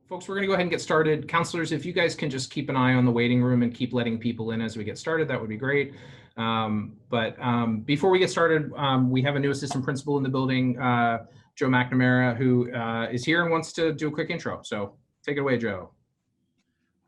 Folks, we're going to go ahead and get started. Counselors, if you guys can just keep an eye on the waiting room and keep letting people in as we get started, that would be great. Before we get started, we have a new assistant principal in the building, Joe McNamara, who is here and wants to do a quick intro. So take it away, Joe.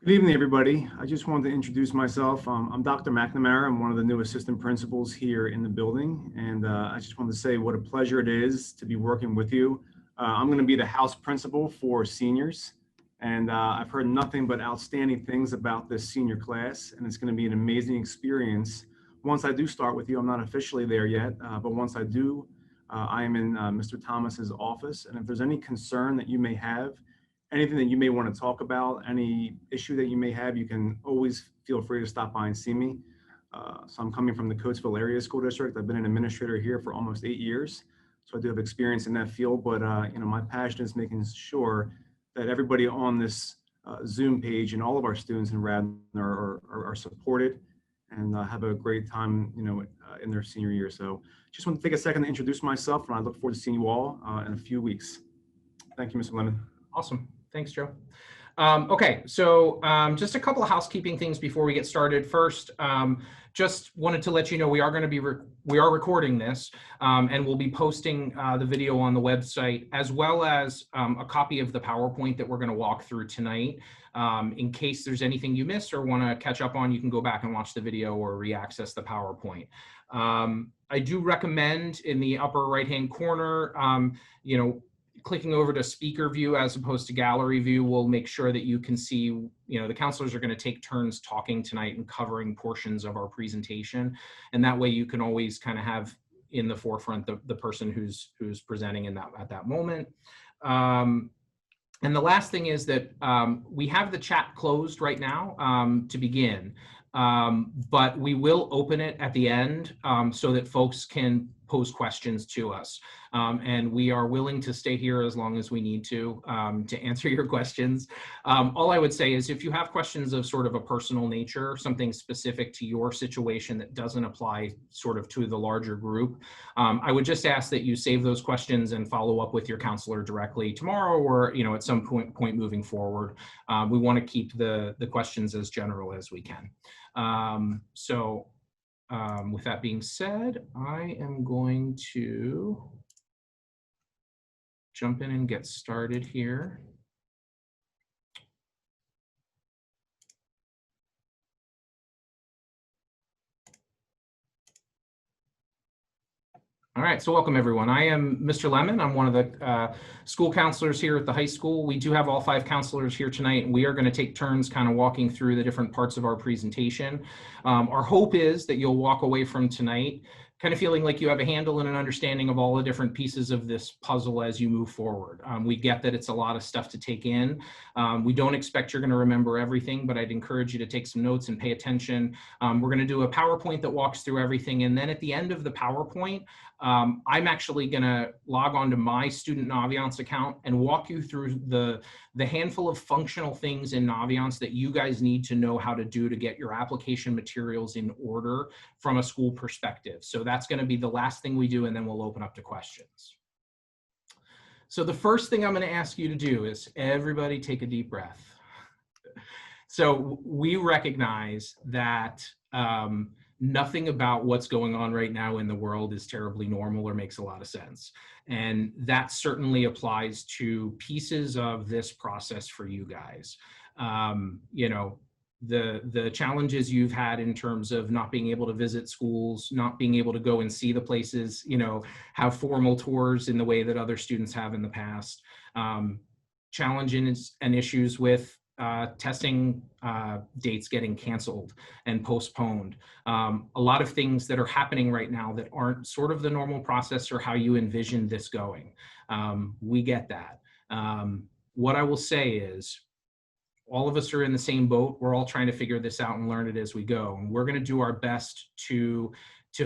Good evening, everybody. I just wanted to introduce myself. I'm Dr. McNamara. I'm one of the new assistant principals here in the building. And I just wanted to say what a pleasure it is to be working with you. I'm going to be the house principal for seniors. And I've heard nothing but outstanding things about this senior class. And it's going to be an amazing experience. Once I do start with you, I'm not officially there yet, but once I do, I am in Mr. Thomas's office. And if there's any concern that you may have, anything that you may want to talk about, any issue that you may have, you can always feel free to stop by and see me. So I'm coming from the Coatesville Area School District. I've been an administrator here for almost 8 years. So I do have experience in that field, but my passion is making sure that everybody on this Zoom page and all of our students in Radnor are supported and have a great time, in their senior year. So just want to take a second to introduce myself, and I look forward to seeing you all in a few weeks. Thank you, Mr. Lemon. Awesome. Thanks, Joe. Okay, so just a couple of housekeeping things before we get started. First, just wanted to let you know we are recording this, and we'll be posting the video on the website, as well as a copy of the PowerPoint that we're going to walk through tonight. In case there's anything you missed or want to catch up on, you can go back and watch the video or re-access the PowerPoint. I do recommend in the upper right-hand corner, clicking over to speaker view as opposed to gallery view will make sure that you can see, the counselors are going to take turns talking tonight and covering portions of our presentation. And that way you can always kind of have in the forefront the person who's presenting at that moment. And the last thing is that we have the chat closed right now to begin, but we will open it at the end so that folks can pose questions to us. And we are willing to stay here as long as we need to answer your questions. All I would say is if you have questions of sort of a personal nature, something specific to your situation that doesn't apply sort of to the larger group, I would just ask that you save those questions and follow up with your counselor directly tomorrow or at some point moving forward. We want to keep the questions as general as we can. With that being said, I am going to jump in and get started here. All right, so welcome everyone. I am Mr. Lemon. I'm one of the school counselors here at the high school. We do have all 5 counselors here tonight, and we are going to take turns kind of walking through the different parts of our presentation. Our hope is that you'll walk away from tonight kind of feeling like you have a handle and an understanding of all the different pieces of this puzzle as you move forward. We get that it's a lot of stuff to take in. We don't expect you're going to remember everything, but I'd encourage you to take some notes and pay attention. We're going to do a PowerPoint that walks through everything, and then at the end of the PowerPoint, I'm actually going to log on to my student Naviance account and walk you through the handful of functional things in Naviance that you guys need to know how to do to get your application materials in order from a school perspective. So that's going to be the last thing we do, and then we'll open up to questions. So the first thing I'm going to ask you to do is everybody take a deep breath. So we recognize that nothing about what's going on right now in the world is terribly normal or makes a lot of sense. And that certainly applies to pieces of this process for you guys. The challenges you've had in terms of not being able to visit schools, not being able to go and see the places, have formal tours in the way that other students have in the past, challenges and issues with testing dates getting canceled and postponed. A lot of things that are happening right now that aren't sort of the normal process or how you envisioned this going. We get that. What I will say is all of us are in the same boat. We're all trying to figure this out and learn it as we go. And we're going to do our best to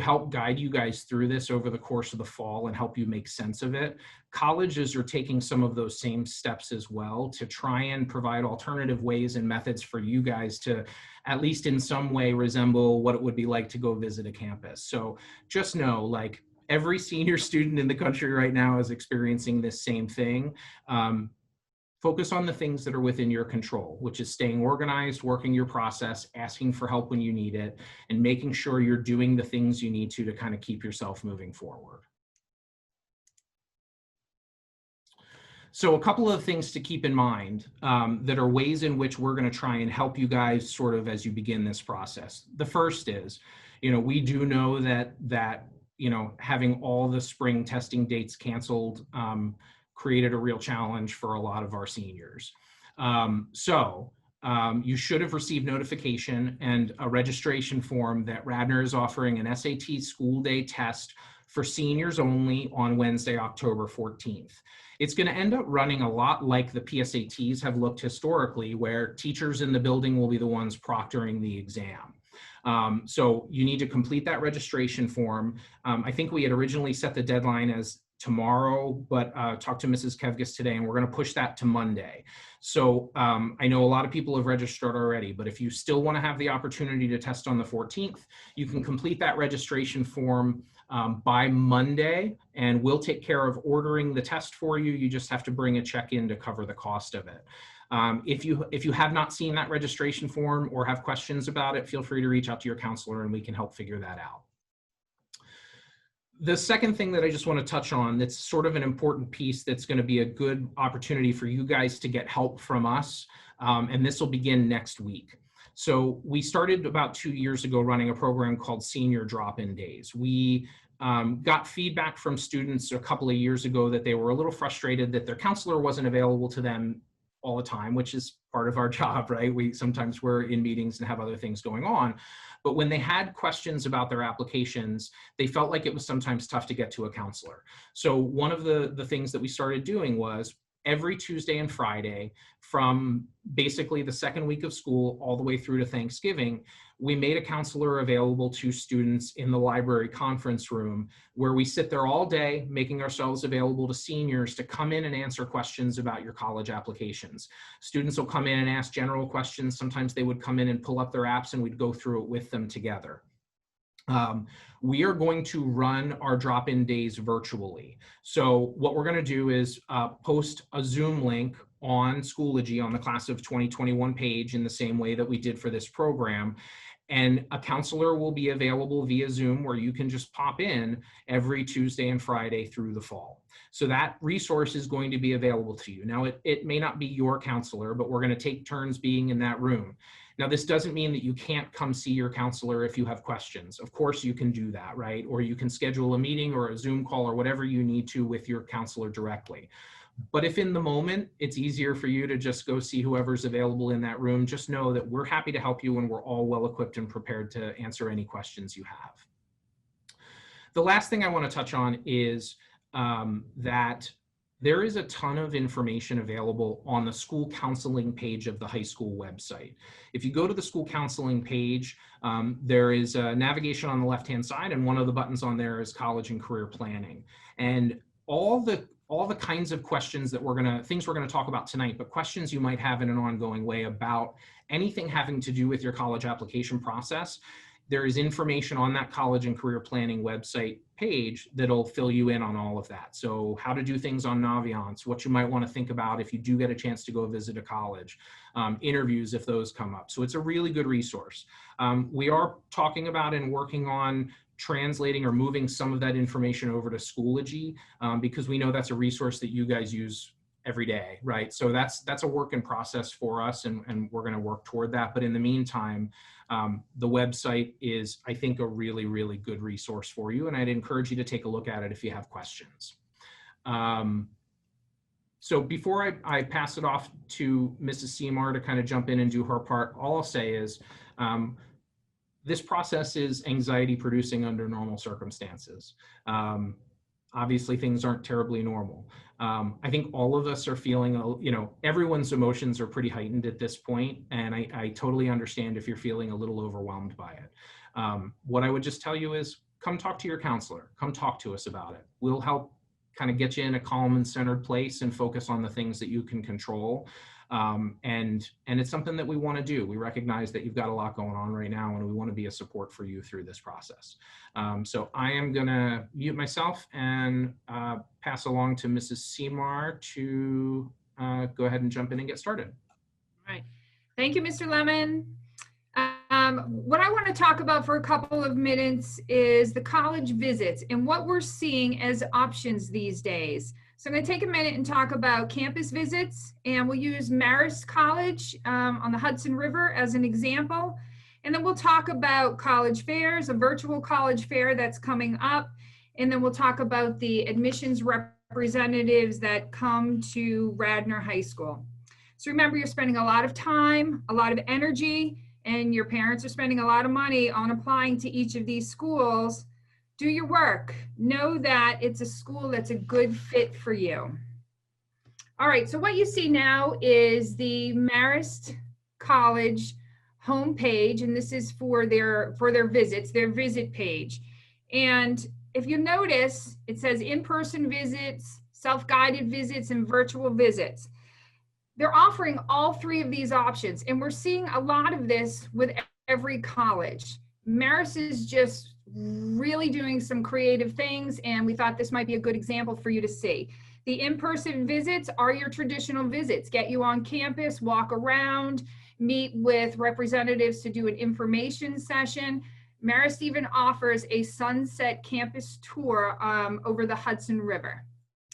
help guide you guys through this over the course of the fall and help you make sense of it. Colleges are taking some of those same steps as well to try and provide alternative ways and methods for you guys to at least in some way resemble what it would be like to go visit a campus. So just know, like, every senior student in the country right now is experiencing this same thing. Focus on the things that are within your control, which is staying organized, working your process, asking for help when you need it, and making sure you're doing the things you need to kind of keep yourself moving forward. So a couple of things to keep in mind that are ways in which we're going to try and help you guys sort of as you begin this process. The first is, we do know that having all the spring testing dates canceled created a real challenge for a lot of our seniors. You should have received notification and a registration form that Radnor is offering an SAT school day test for seniors only on Wednesday, October 14th. It's going to end up running a lot like the PSATs have looked historically, where teachers in the building will be the ones proctoring the exam. So you need to complete that registration form. I think we had originally set the deadline as tomorrow, but talked to Mrs. Kevgis today, and we're going to push that to Monday. So I know a lot of people have registered already, but if you still want to have the opportunity to test on the 14th, you can complete that registration form by Monday, and we'll take care of ordering the test for you. You just have to bring a check in to cover the cost of it. If you have not seen that registration form or have questions about it, feel free to reach out to your counselor and we can help figure that out. The second thing that I just want to touch on that's sort of an important piece that's going to be a good opportunity for you guys to get help from us, and this will begin next week. So we started about 2 years ago running a program called Senior Drop-In Days. We got feedback from students a couple of years ago that they were a little frustrated that their counselor wasn't available to them all the time, which is part of our job, right? Sometimes we're in meetings and have other things going on. But when they had questions about their applications, they felt like it was sometimes tough to get to a counselor. So one of the things that we started doing was every Tuesday and Friday from basically the second week of school all the way through to Thanksgiving, we made a counselor available to students in the library conference room, where we sit there all day making ourselves available to seniors to come in and answer questions about your college applications. Students will come in and ask general questions. Sometimes they would come in and pull up their apps and we'd go through it with them together. We are going to run our drop-in days virtually. So what we're going to do is post a Zoom link on Schoology on the Class of 2021 page in the same way that we did for this program. And a counselor will be available via Zoom, where you can just pop in every Tuesday and Friday through the fall. So that resource is going to be available to you. Now, it may not be your counselor, but we're going to take turns being in that room. Now, this doesn't mean that you can't come see your counselor if you have questions. Of course, you can do that, right? Or you can schedule a meeting or a Zoom call or whatever you need to with your counselor directly. But if in the moment it's easier for you to just go see whoever's available in that room, just know that we're happy to help you and we're all well equipped and prepared to answer any questions you have. The last thing I want to touch on is that there is a ton of information available on the school counseling page of the high school website. If you go to the school counseling page, there is a navigation on the left-hand side, and one of the buttons on there is college and career planning. And all the kinds of questions that things we're gonna talk about tonight, but questions you might have in an ongoing way about anything having to do with your college application process, there is information on that college and career planning website page that'll fill you in on all of that. So how to do things on Naviance, what you might want to think about if you do get a chance to go visit a college, interviews if those come up. So it's a really good resource. We are talking about and working on translating or moving some of that information over to Schoology, because we know that's a resource that you guys use every day, right? So that's a work in process for us, and we're going to work toward that. But in the meantime, the website is, I think, a really, really good resource for you, and I'd encourage you to take a look at it if you have questions. So before I pass it off to Mrs. Seymour to kind of jump in and do her part, all I'll say is this process is anxiety producing under normal circumstances. Obviously, things aren't terribly normal. I think all of us are feeling, everyone's emotions are pretty heightened at this point, and I totally understand if you're feeling a little overwhelmed by it. What I would just tell you is come talk to your counselor. Come talk to us about it. We'll help kind of get you in a calm and centered place and focus on the things that you can control. And it's something that we want to do. We recognize that you've got a lot going on right now, and we want to be a support for you through this process. So I am going to mute myself and pass along to Mrs. Seymour to go ahead and jump in and get started. All right. Thank you, Mr. Lemon. What I want to talk about for a couple of minutes is the college visits and what we're seeing as options these days. So I'm going to take a minute and talk about campus visits, and we'll use Marist College on the Hudson River as an example. And then we'll talk about college fairs, a virtual college fair that's coming up. And then we'll talk about the admissions representatives that come to Radnor High School. So remember, you're spending a lot of time, a lot of energy, and your parents are spending a lot of money on applying to each of these schools. Do your work. Know that it's a school that's a good fit for you. All right, so what you see now is the Marist College homepage, and this is for their visits, their visit page. And if you notice, it says in-person visits, self-guided visits, and virtual visits. They're offering all three of these options, and we're seeing a lot of this with every college. Marist is just really doing some creative things, and we thought this might be a good example for you to see. The in-person visits are your traditional visits. Get you on campus, walk around, meet with representatives to do an information session. Marist even offers a sunset campus tour over the Hudson River.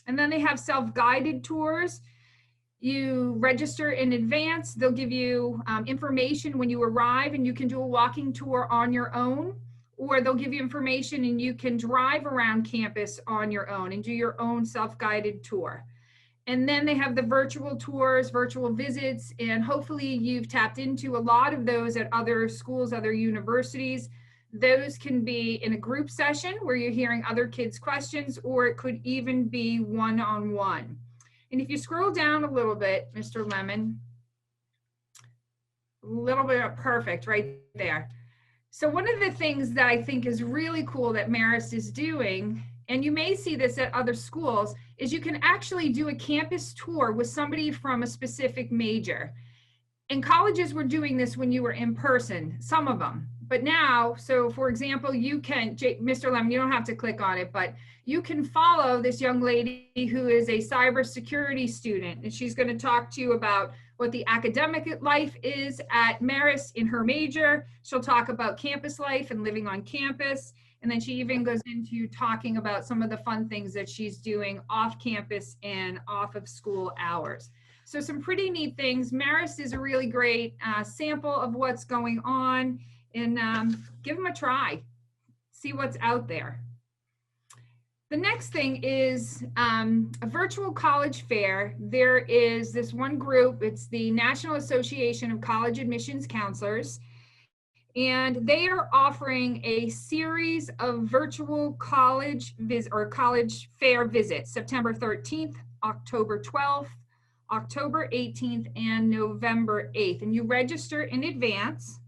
And then they have self-guided tours. You register in advance. They'll give you information when you arrive, and you can do a walking tour on your own, or they'll give you information and you can drive around campus on your own and do your own self-guided tour. And then they have the virtual tours, virtual visits, and hopefully you've tapped into a lot of those at other schools, other universities. Those can be in a group session where you're hearing other kids' questions, or it could even be one-on-one. And if you scroll down a little bit, Mr. Lemon, a little bit of perfect right there. So one of the things that I think is really cool that Marist is doing, and you may see this at other schools, is you can actually do a campus tour with somebody from a specific major. And colleges were doing this when you were in person, some of them. But now, so for example, you can, Mr. Lemon, you don't have to click on it, but you can follow this young lady who is a cybersecurity student, and she's going to talk to you about what the academic life is at Marist in her major. She'll talk about campus life and living on campus. And then she even goes into talking about some of the fun things that she's doing off campus and off of school hours. So some pretty neat things. Marist is a really great sample of what's going on, and give them a try. See what's out there. The next thing is a virtual college fair. There is this one group, it's the National Association of College Admissions Counselors, and they are offering a series of virtual college fair visits, September 13th, October 12th, October 18th, and November 8th. And you register in advance.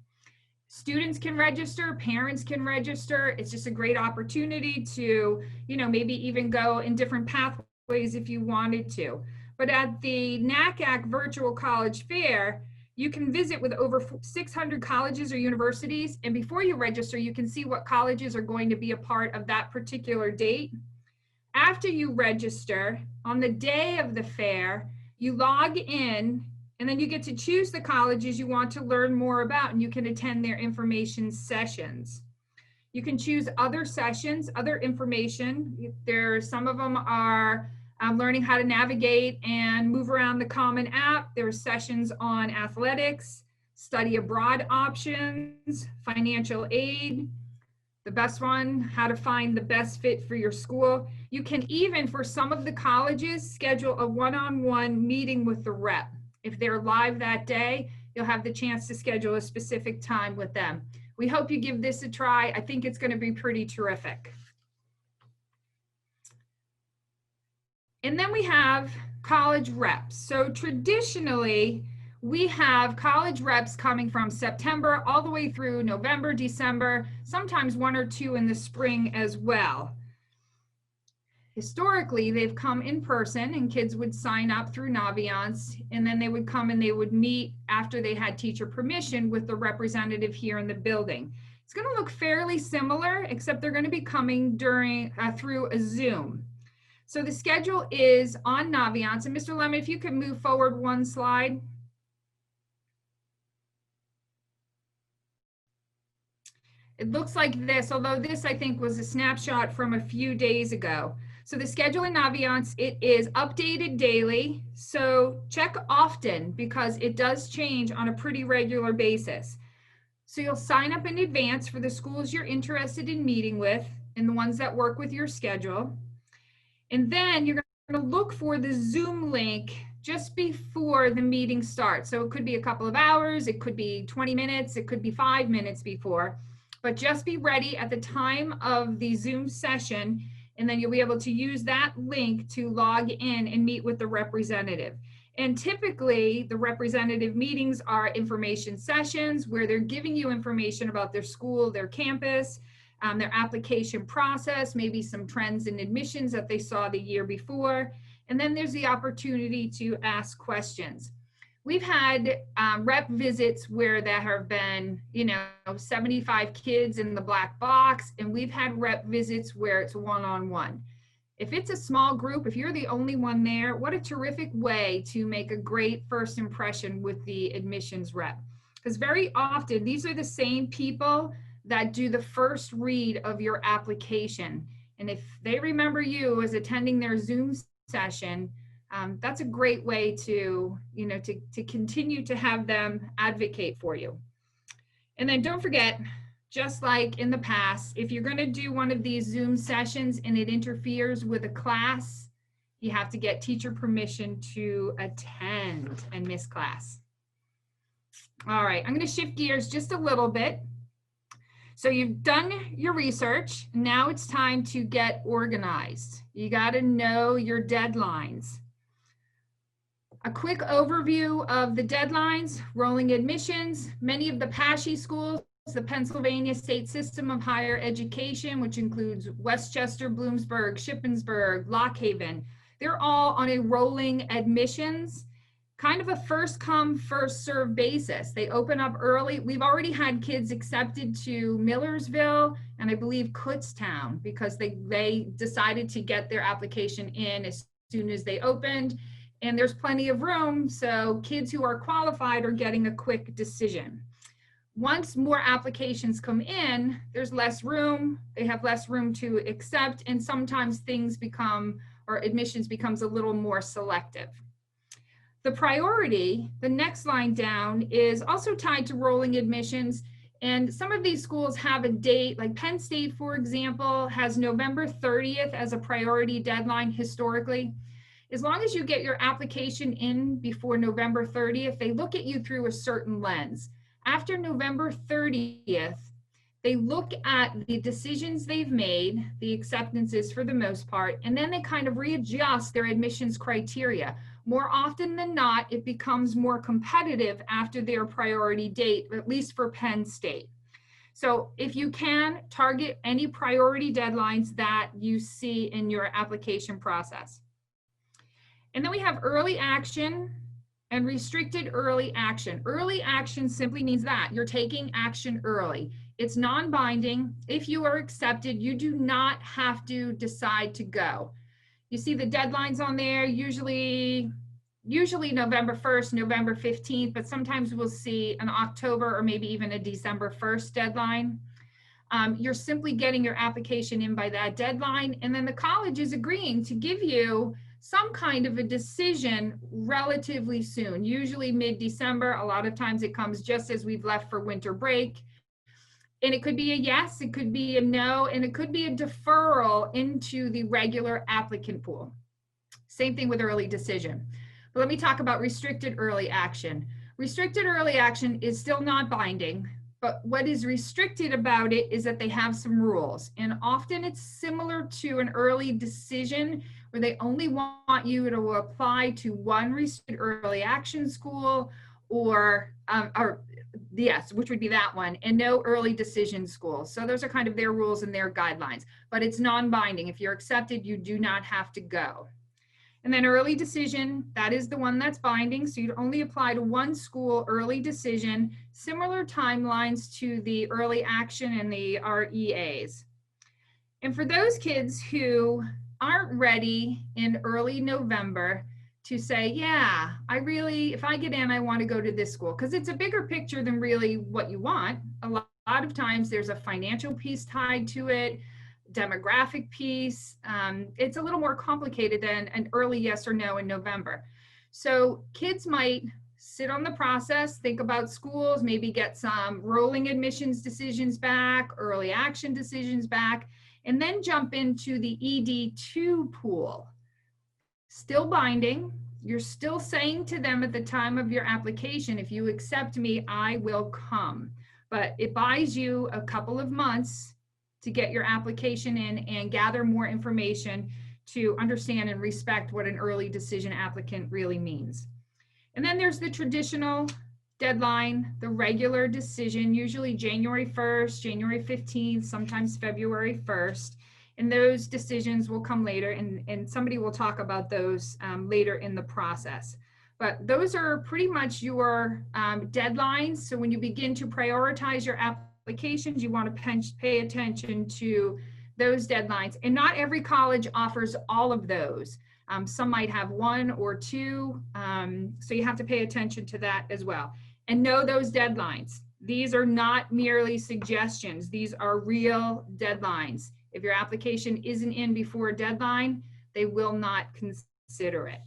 Students can register, parents can register. It's just a great opportunity to, maybe even go in different pathways if you wanted to. But at the NACAC Virtual College Fair, you can visit with over 600 colleges or universities. And before you register, you can see what colleges are going to be a part of that particular date. After you register, on the day of the fair, you log in, and then you get to choose the colleges you want to learn more about, and you can attend their information sessions. You can choose other sessions, other information. Some of them are learning how to navigate and move around the Common App. There are sessions on athletics, study abroad options, financial aid, the best one, how to find the best fit for your school. You can even, for some of the colleges, schedule a one-on-one meeting with the rep. If they're live that day, you'll have the chance to schedule a specific time with them. We hope you give this a try. I think it's going to be pretty terrific. And then we have college reps. So traditionally, we have college reps coming from September all the way through November, December, sometimes one or two in the spring as well. Historically, they've come in person, and kids would sign up through Naviance, and then they would come and they would meet after they had teacher permission with the representative here in the building. It's going to look fairly similar, except they're going to be coming through a Zoom. So the schedule is on Naviance. And Mr. Lemon, if you could move forward one slide. It looks like this, although this I think was a snapshot from a few days ago. So the schedule in Naviance, it is updated daily. So check often because it does change on a pretty regular basis. So you'll sign up in advance for the schools you're interested in meeting with and the ones that work with your schedule. And then you're going to look for the Zoom link just before the meeting starts. So it could be a couple of hours, it could be 20 minutes, it could be 5 minutes before, but just be ready at the time of the Zoom session, and then you'll be able to use that link to log in and meet with the representative. And typically the representative meetings are information sessions where they're giving you information about their school, their campus, their application process, maybe some trends in admissions that they saw the year before. And then there's the opportunity to ask questions. We've had rep visits where there have been, 75 kids in the black box, and we've had rep visits where it's one-on-one. If it's a small group, if you're the only one there, what a terrific way to make a great first impression with the admissions rep. Because very often these are the same people that do the first read of your application. And if they remember you as attending their Zoom session, that's a great way to continue to have them advocate for you. And then don't forget, just like in the past, if you're going to do one of these Zoom sessions and it interferes with a class, you have to get teacher permission to attend and miss class. All right, I'm going to shift gears just a little bit. So you've done your research. Now it's time to get organized. You got to know your deadlines. A quick overview of the deadlines: rolling admissions. Many of the PASHE schools, the Pennsylvania State System of Higher Education, which includes Westchester, Bloomsburg, Shippensburg, Lock Haven, they're all on a rolling admissions, kind of a first come, first serve basis. They open up early. We've already had kids accepted to Millersville and I believe Kutztown because they decided to get their application in as soon as they opened. And there's plenty of room, so kids who are qualified are getting a quick decision. Once more applications come in, there's less room, they have less room to accept, and sometimes things become, or admissions becomes a little more selective. The priority, the next line down, is also tied to rolling admissions, and some of these schools have a date, like Penn State, for example, has November 30th as a priority deadline historically. As long as you get your application in before November 30th, they look at you through a certain lens. After November 30th, they look at the decisions they've made, the acceptances for the most part, and then they kind of readjust their admissions criteria. More often than not, it becomes more competitive after their priority date, at least for Penn State. So if you can, target any priority deadlines that you see in your application process. And then we have early action and restricted early action. Early action simply means that you're taking action early. It's non-binding. If you are accepted, you do not have to decide to go. You see the deadlines on there, usually November 1st, November 15th, but sometimes we'll see an October or maybe even a December 1st deadline. You're simply getting your application in by that deadline, and then the college is agreeing to give you some kind of a decision relatively soon, usually mid-December. A lot of times it comes just as we've left for winter break. And it could be a yes, it could be a no, and it could be a deferral into the regular applicant pool. Same thing with early decision. But let me talk about restricted early action. Restricted early action is still not binding, but what is restricted about it is that they have some rules. And often it's similar to an early decision where they only want you to apply to one restricted early action school or yes, which would be that one, and no early decision schools. So those are kind of their rules and their guidelines, but it's non-binding. If you're accepted, you do not have to go. And then early decision, that is the one that's binding. So you'd only apply to one school early decision, similar timelines to the early action and the REAs. And for those kids who aren't ready in early November to say, yeah, if I get in, I want to go to this school, because it's a bigger picture than really what you want. A lot of times there's a financial piece tied to it, demographic piece. It's a little more complicated than an early yes or no in November. So kids might sit on the process, think about schools, maybe get some rolling admissions decisions back, early action decisions back, and then jump into the ED2 pool. Still binding. You're still saying to them at the time of your application, if you accept me, I will come. But it buys you a couple of months to get your application in and gather more information to understand and respect what an early decision applicant really means. And then there's the traditional deadline, the regular decision, usually January 1st, January 15th, sometimes February 1st. And those decisions will come later, and somebody will talk about those later in the process. But those are pretty much your deadlines. So when you begin to prioritize your applications, you want to pay attention to those deadlines. And not every college offers all of those. Some might have one or two. So you have to pay attention to that as well. And know those deadlines. These are not merely suggestions. These are real deadlines. If your application isn't in before a deadline, they will not consider it.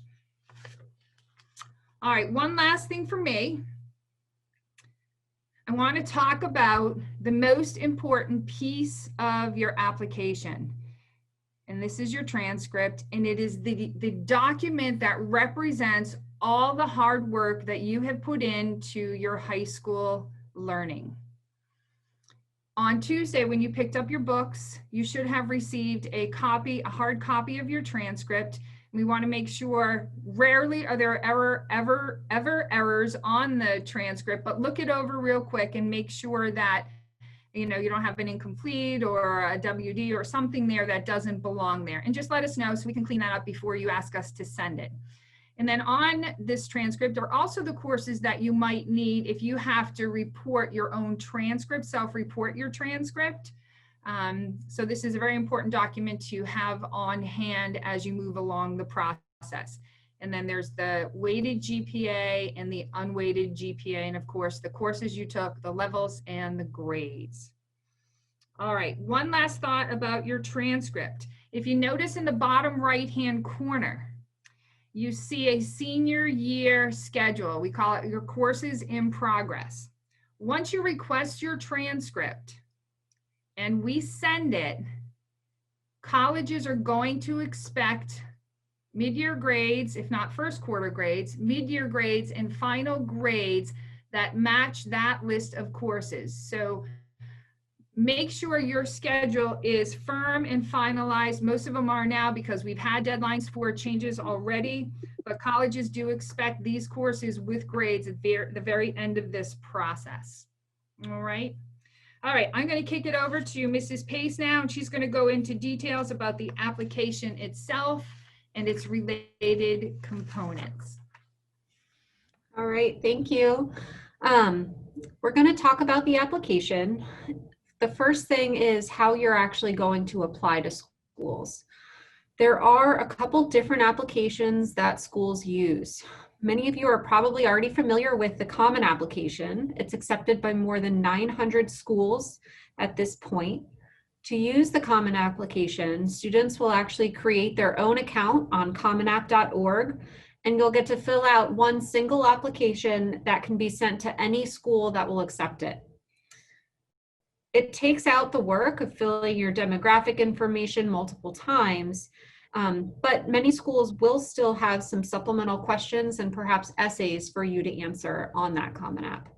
All right, one last thing for me. I want to talk about the most important piece of your application. And this is your transcript, and it is the document that represents all the hard work that you have put into your high school learning. On Tuesday, when you picked up your books, you should have received a hard copy of your transcript. We want to make sure, rarely are there ever errors on the transcript, but look it over real quick and make sure that you don't have an incomplete or a WD or something there that doesn't belong there. And just let us know so we can clean that up before you ask us to send it. And then on this transcript are also the courses that you might need if you have to report your own transcript, self-report your transcript. So this is a very important document to have on hand as you move along the process. And then there's the weighted GPA and the unweighted GPA, and of course the courses you took, the levels and the grades. All right, one last thought about your transcript. If you notice in the bottom right-hand corner, you see a senior year schedule. We call it your courses in progress. Once you request your transcript and we send it, colleges are going to expect mid-year grades, if not first quarter grades, mid-year grades and final grades that match that list of courses. So make sure your schedule is firm and finalized. Most of them are now because we've had deadlines for changes already, but colleges do expect these courses with grades at the very end of this process. All right. All right, I'm going to kick it over to Mrs. Pace now, and she's going to go into details about the application itself and its related components. All right, thank you. We're going to talk about the application. The first thing is how you're actually going to apply to schools. There are a couple different applications that schools use. Many of you are probably already familiar with the Common Application. It's accepted by more than 900 schools at this point. To use the Common Application, students will actually create their own account on commonapp.org, and you'll get to fill out one single application that can be sent to any school that will accept it. It takes out the work of filling your demographic information multiple times, but many schools will still have some supplemental questions and perhaps essays for you to answer on that Common App.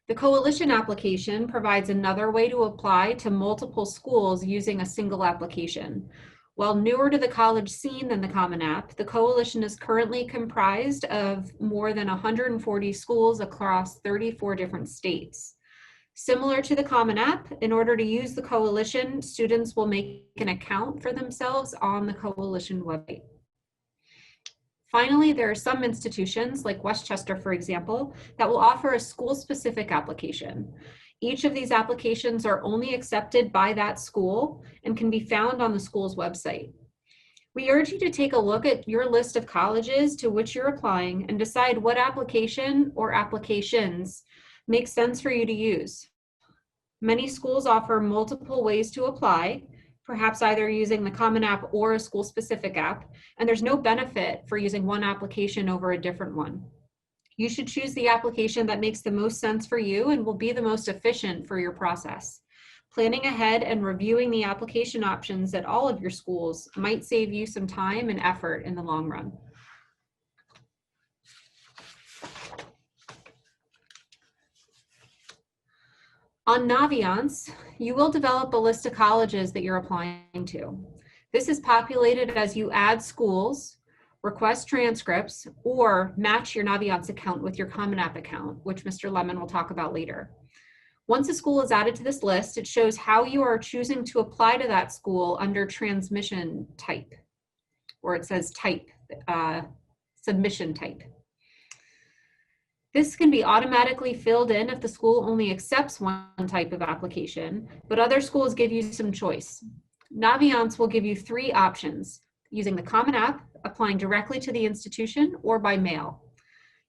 The Coalition application provides another way to apply to multiple schools using a single application. While newer to the college scene than the Common App, the Coalition is currently comprised of more than 140 schools across 34 different states. Similar to the Common App, in order to use the Coalition, students will make an account for themselves on the Coalition website. Finally, there are some institutions like Westchester, for example, that will offer a school-specific application. Each of these applications are only accepted by that school and can be found on the school's website. We urge you to take a look at your list of colleges to which you're applying and decide what application or applications make sense for you to use. Many schools offer multiple ways to apply, perhaps either using the Common App or a school-specific app, and there's no benefit for using one application over a different one. You should choose the application that makes the most sense for you and will be the most efficient for your process. Planning ahead and reviewing the application options at all of your schools might save you some time and effort in the long run. On Naviance, you will develop a list of colleges that you're applying to. This is populated as you add schools, request transcripts, or match your Naviance account with your Common App account, which Mr. Lemon will talk about later. Once a school is added to this list, it shows how you are choosing to apply to that school under transmission type, or it says type, submission type. This can be automatically filled in if the school only accepts one type of application, but other schools give you some choice. Naviance will give you 3 options: using the Common App, applying directly to the institution, or by mail.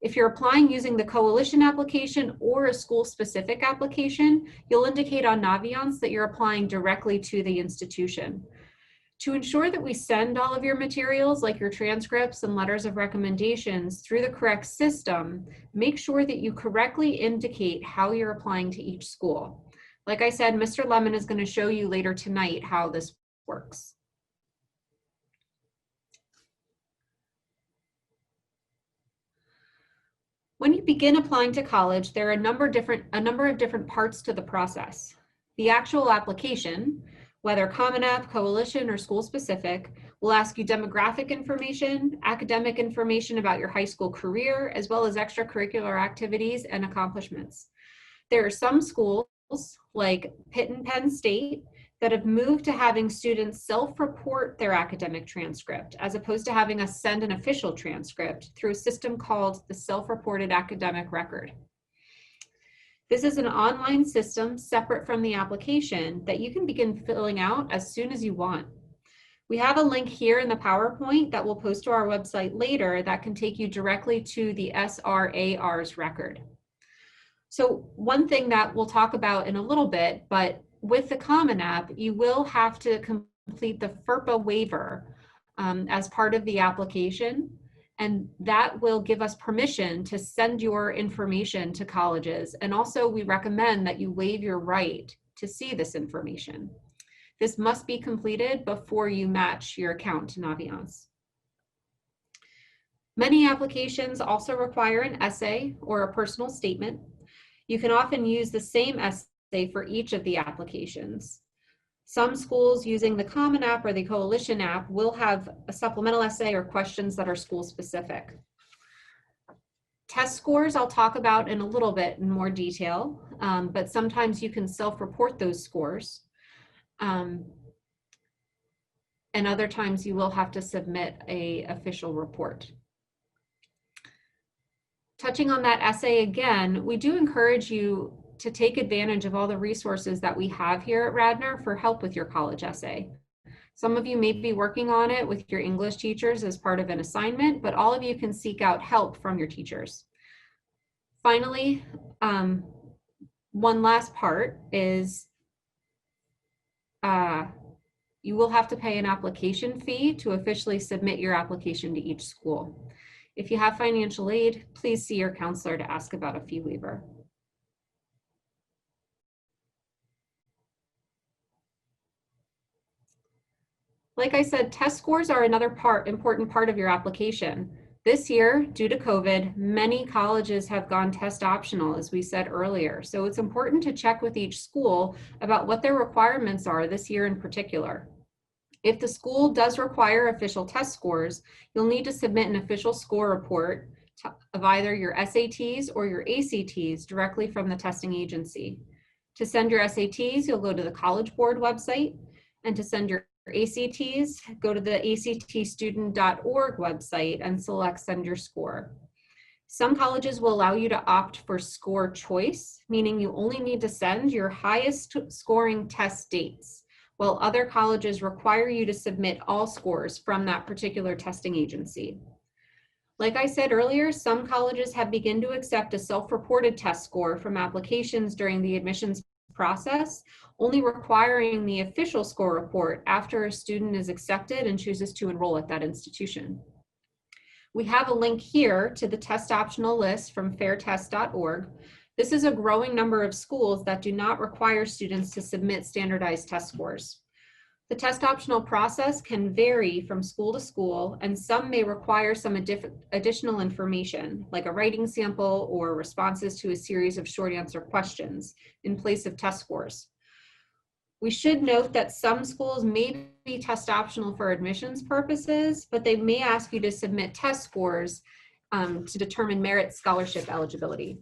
If you're applying using the coalition application or a school-specific application, you'll indicate on Naviance that you're applying directly to the institution. To ensure that we send all of your materials, like your transcripts and letters of recommendations, through the correct system, make sure that you correctly indicate how you're applying to each school. Like I said, Mr. Lemon is going to show you later tonight how this works. When you begin applying to college, there are a number of different parts to the process. The actual application, whether Common App, coalition, or school specific, will ask you demographic information, academic information about your high school career, as well as extracurricular activities and accomplishments. There are some schools, like Pitt and Penn State, that have moved to having students self-report their academic transcript, as opposed to having us send an official transcript through a system called the Self-Reported Academic Record. This is an online system separate from the application that you can begin filling out as soon as you want. We have a link here in the PowerPoint that we'll post to our website later that can take you directly to the SRAR's record. So one thing that we'll talk about in a little bit, but with the Common App, you will have to complete the FERPA waiver as part of the application, and that will give us permission to send your information to colleges. And also, we recommend that you waive your right to see this information. This must be completed before you match your account to Naviance. Many applications also require an essay or a personal statement. You can often use the same essay for each of the applications. Some schools using the Common App or the Coalition app will have a supplemental essay or questions that are school specific. Test scores I'll talk about in a little bit in more detail, but sometimes you can self-report those scores. And other times you will have to submit an official report. Touching on that essay again, we do encourage you to take advantage of all the resources that we have here at Radnor for help with your college essay. Some of you may be working on it with your English teachers as part of an assignment, but all of you can seek out help from your teachers. Finally, one last part is you will have to pay an application fee to officially submit your application to each school. If you have financial aid, please see your counselor to ask about a fee waiver. Like I said, test scores are another important part of your application. This year, due to COVID, many colleges have gone test optional, as we said earlier. So it's important to check with each school about what their requirements are this year in particular. If the school does require official test scores, you'll need to submit an official score report of either your SATs or your ACTs directly from the testing agency. To send your SATs, you'll go to the College Board website, and to send your ACTs, go to the actstudent.org website and select Send Your Score. Some colleges will allow you to opt for score choice, meaning you only need to send your highest scoring test dates, while other colleges require you to submit all scores from that particular testing agency. Like I said earlier, some colleges have begun to accept a self-reported test score from applications during the admissions process, only requiring the official score report after a student is accepted and chooses to enroll at that institution. We have a link here to the test optional list from fairtest.org. This is a growing number of schools that do not require students to submit standardized test scores. The test optional process can vary from school to school, and some may require some additional information, like a writing sample or responses to a series of short answer questions in place of test scores. We should note that some schools may be test optional for admissions purposes, but they may ask you to submit test scores to determine merit scholarship eligibility.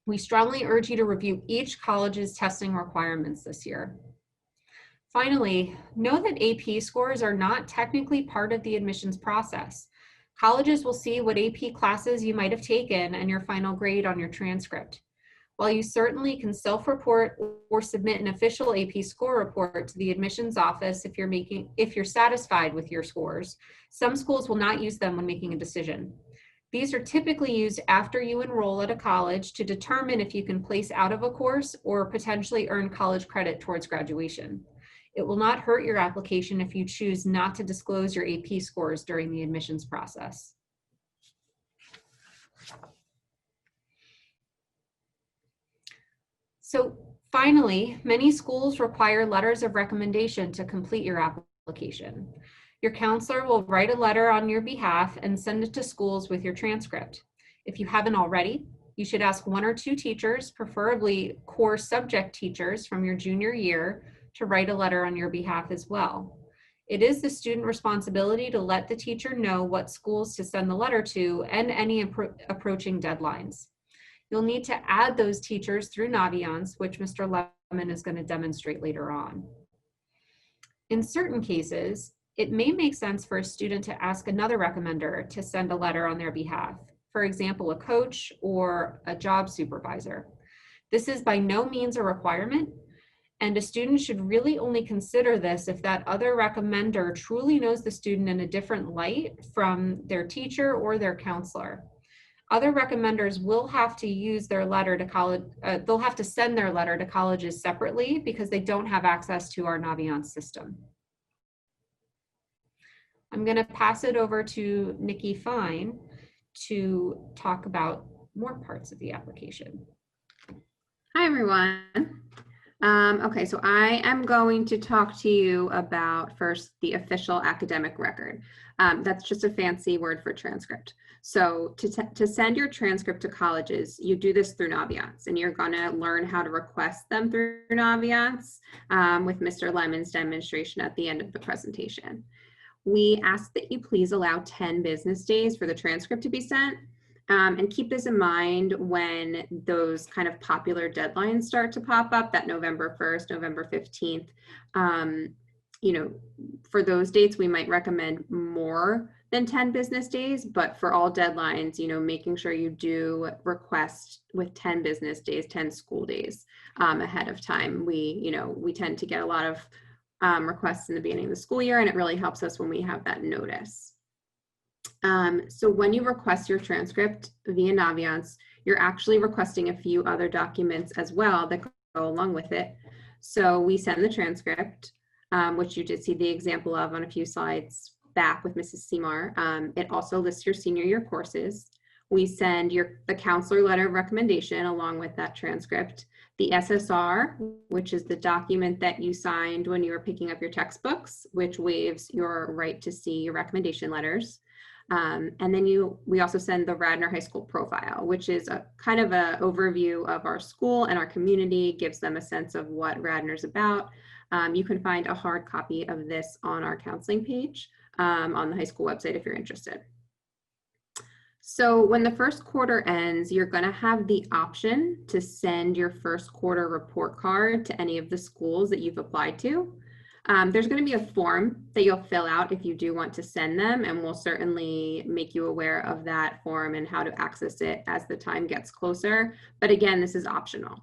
We strongly urge you to review each college's testing requirements this year. Finally, know that AP scores are not technically part of the admissions process. Colleges will see what AP classes you might have taken and your final grade on your transcript. While you certainly can self-report or submit an official AP score report to the admissions office if you're satisfied with your scores, some schools will not use them when making a decision. These are typically used after you enroll at a college to determine if you can place out of a course or potentially earn college credit towards graduation. It will not hurt your application if you choose not to disclose your AP scores during the admissions process. So finally, many schools require letters of recommendation to complete your application. Your counselor will write a letter on your behalf and send it to schools with your transcript. If you haven't already, you should ask 1 or 2 teachers, preferably core subject teachers from your junior year, to write a letter on your behalf as well. It is the student responsibility to let the teacher know what schools to send the letter to and any approaching deadlines. You'll need to add those teachers through Naviance, which Mr. Lemon is going to demonstrate later on. In certain cases, it may make sense for a student to ask another recommender to send a letter on their behalf, for example, a coach or a job supervisor. This is by no means a requirement, and a student should really only consider this if that other recommender truly knows the student in a different light from their teacher or their counselor. Other recommenders will have to use their letter to college, they'll have to send their letter to colleges separately because they don't have access to our Naviance system. I'm going to pass it over to Nikki Fine to talk about more parts of the application. Hi, everyone. Okay, so I am going to talk to you about first the official academic record. That's just a fancy word for transcript. So to send your transcript to colleges, you do this through Naviance, and you're going to learn how to request them through Naviance with Mr. Lemon's demonstration at the end of the presentation. We ask that you please allow 10 business days for the transcript to be sent. And keep this in mind when those kind of popular deadlines start to pop up, that November 1st, November 15th. You know, for those dates, we might recommend more than 10 business days, but for all deadlines, you know, making sure you do request with 10 business days, 10 school days ahead of time. We tend to get a lot of requests in the beginning of the school year, and it really helps us when we have that notice. So when you request your transcript via Naviance, you're actually requesting a few other documents as well that go along with it. So we send the transcript, which you did see the example of on a few slides back with Mrs. Seymour. It also lists your senior year courses. We send the counselor letter of recommendation along with that transcript, the SSR, which is the document that you signed when you were picking up your textbooks, which waives your right to see your recommendation letters. And then we also send the Radnor High School profile, which is a kind of an overview of our school and our community, gives them a sense of what Radnor's about. You can find a hard copy of this on our counseling page on the high school website if you're interested. So when the first quarter ends, you're going to have the option to send your first quarter report card to any of the schools that you've applied to. There's going to be a form that you'll fill out if you do want to send them, and we'll certainly make you aware of that form and how to access it as the time gets closer. But again, this is optional.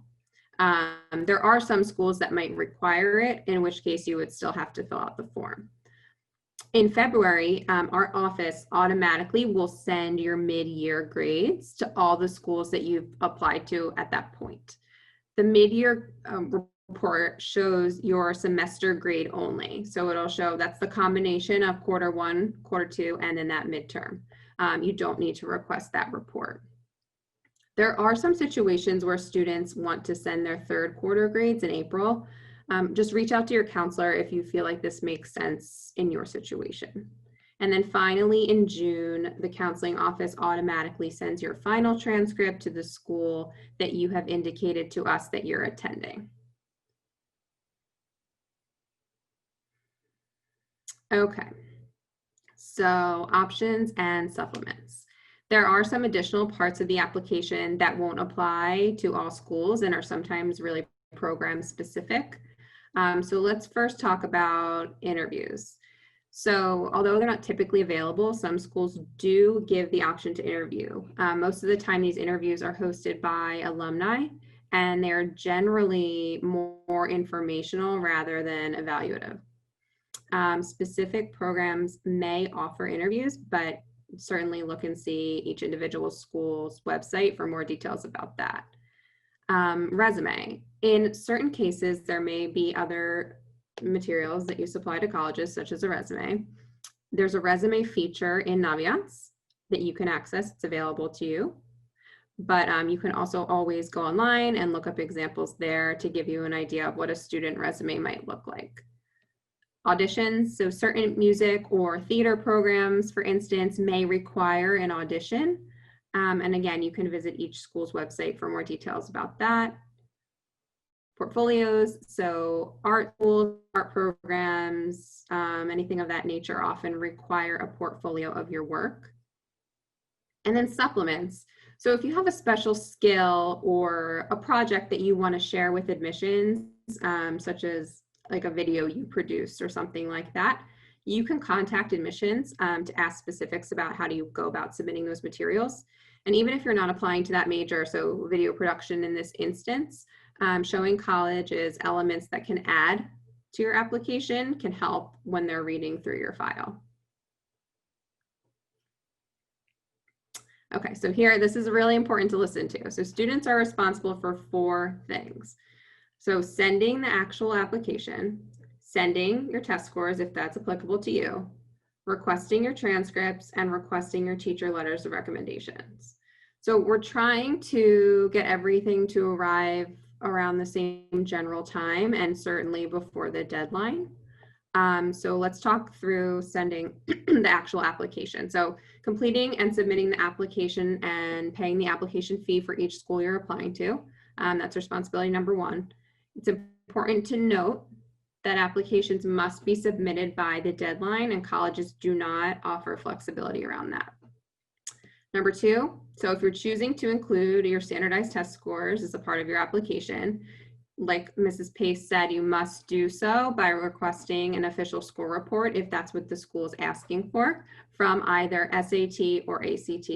There are some schools that might require it, in which case you would still have to fill out the form. In February, our office automatically will send your mid-year grades to all the schools that you've applied to at that point. The mid-year report shows your semester grade only. So it'll show that's the combination of quarter 1, quarter 2, and then that midterm. You don't need to request that report. There are some situations where students want to send their third quarter grades in April. Just reach out to your counselor if you feel like this makes sense in your situation. And then finally, in June, the counseling office automatically sends your final transcript to the school that you have indicated to us that you're attending. Okay, so options and supplements. There are some additional parts of the application that won't apply to all schools and are sometimes really program specific. So let's first talk about interviews. So although they're not typically available, some schools do give the option to interview. Most of the time these interviews are hosted by alumni, and they're generally more informational rather than evaluative. Specific programs may offer interviews, but certainly look and see each individual school's website for more details about that. Resume. In certain cases, there may be other materials that you supply to colleges, such as a resume. There's a resume feature in Naviance that you can access. It's available to you. But you can also always go online and look up examples there to give you an idea of what a student resume might look like. Auditions, so certain music or theater programs, for instance, may require an audition. And again, you can visit each school's website for more details about that. Portfolios, so art schools, art programs, anything of that nature often require a portfolio of your work. And then supplements. So if you have a special skill or a project that you want to share with admissions, such as like a video you produce or something like that, you can contact admissions to ask specifics about how do you go about submitting those materials. And even if you're not applying to that major, so video production in this instance, showing colleges elements that can add to your application can help when they're reading through your file. Okay, so here, this is really important to listen to. So students are responsible for 4 things. So sending the actual application, sending your test scores if that's applicable to you, requesting your transcripts, and requesting your teacher letters of recommendations. So we're trying to get everything to arrive around the same general time and certainly before the deadline. So let's talk through sending the actual application. So completing and submitting the application and paying the application fee for each school you're applying to. That's responsibility number 1. It's important to note that applications must be submitted by the deadline, and colleges do not offer flexibility around that. Number 2, so if you're choosing to include your standardized test scores as a part of your application, like Mrs. Pace said, you must do so by requesting an official score report if that's what the school is asking for from either SAT or ACT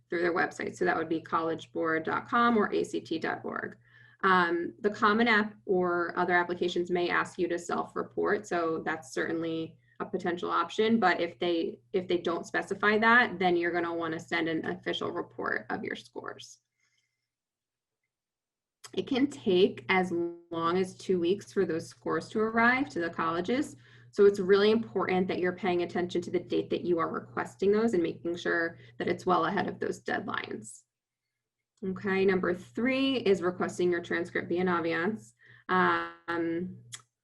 through their website. So that would be collegeboard.com or act.org. The Common App or other applications may ask you to self-report, so that's certainly a potential option, but if they don't specify that, then you're going to want to send an official report of your scores. It can take as long as 2 weeks for those scores to arrive to the colleges, so it's really important that you're paying attention to the date that you are requesting those and making sure that it's well ahead of those deadlines. Okay, number 3 is requesting your transcript via Naviance.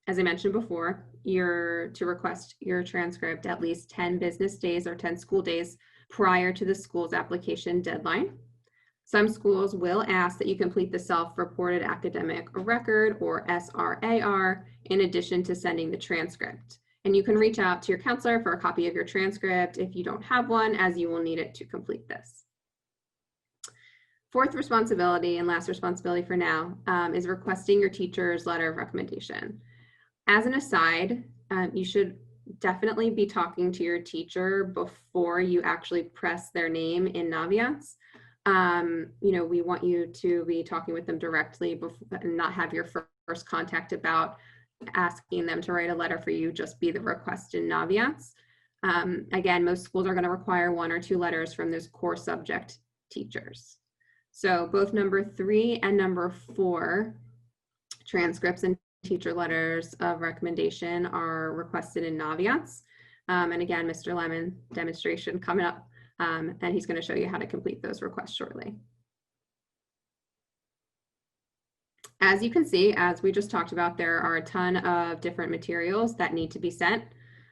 As I mentioned before, you're to request your transcript at least 10 business days or 10 school days prior to the school's application deadline. Some schools will ask that you complete the self-reported academic record or SRAR in addition to sending the transcript. And you can reach out to your counselor for a copy of your transcript if you don't have one, as you will need it to complete this. 4th responsibility and last responsibility for now is requesting your teacher's letter of recommendation. As an aside, You should definitely be talking to your teacher before you actually press their name in Naviance. We want you to be talking with them directly before, and not have your first contact about asking them to write a letter for you just be the request in Naviance. Again, most schools are going to require 1 or 2 letters from those core subject teachers. So both number 3 and number 4 transcripts and teacher letters of recommendation are requested in Naviance. And again, Mr. Lemon demonstration coming up, and he's going to show you how to complete those requests shortly. As you can see, as we just talked about, there are a ton of different materials that need to be sent.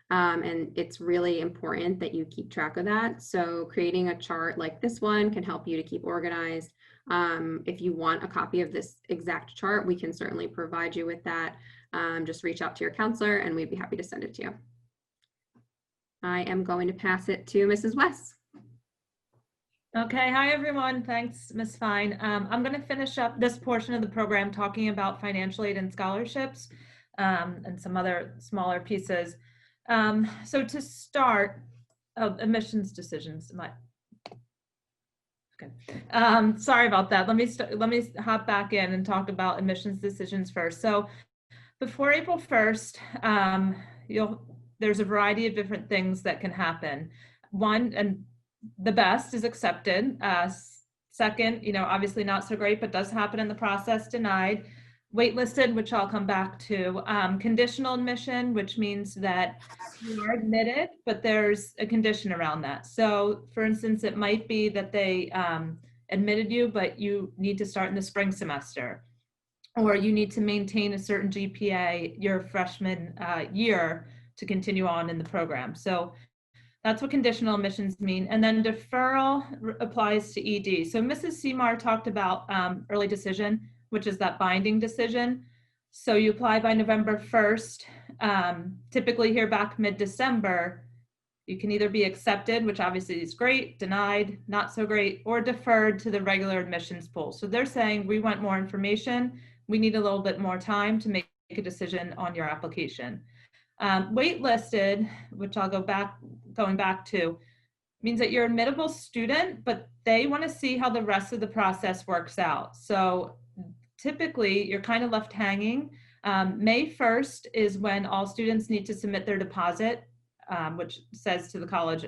And it's really important that you keep track of that. So creating a chart like this one can help you to keep organized. If you want a copy of this exact chart, we can certainly provide you with that. Just reach out to your counselor and we'd be happy to send it to you. I am going to pass it to Mrs. West. Okay, hi everyone. Thanks, Ms. Fine. I'm going to finish up this portion of the program talking about financial aid and scholarships and some other smaller pieces. So to start, admissions decisions. Okay. Sorry about that. Let me hop back in and talk about admissions decisions first. So before April 1st, there's a variety of different things that can happen. One, and the best, is accepted. Second, obviously not so great, but does happen in the process, denied. Waitlisted, which I'll come back to. Conditional admission, which means that you are admitted, but there's a condition around that. So for instance, it might be that they admitted you, but you need to start in the spring semester, or you need to maintain a certain GPA your freshman year to continue on in the program. So that's what conditional admissions mean. And then deferral applies to ED. So Mrs. Seymour talked about early decision, which is that binding decision. So you apply by November 1st, typically hear back mid-December. You can either be accepted, which obviously is great, denied, not so great, or deferred to the regular admissions pool. So they're saying, we want more information. We need a little bit more time to make a decision on your application. Waitlisted, which I'll going back to, means that you're an admittable student, but they want to see how the rest of the process works out. So typically you're kind of left hanging. May 1st is when all students need to submit their deposit, which says to the college,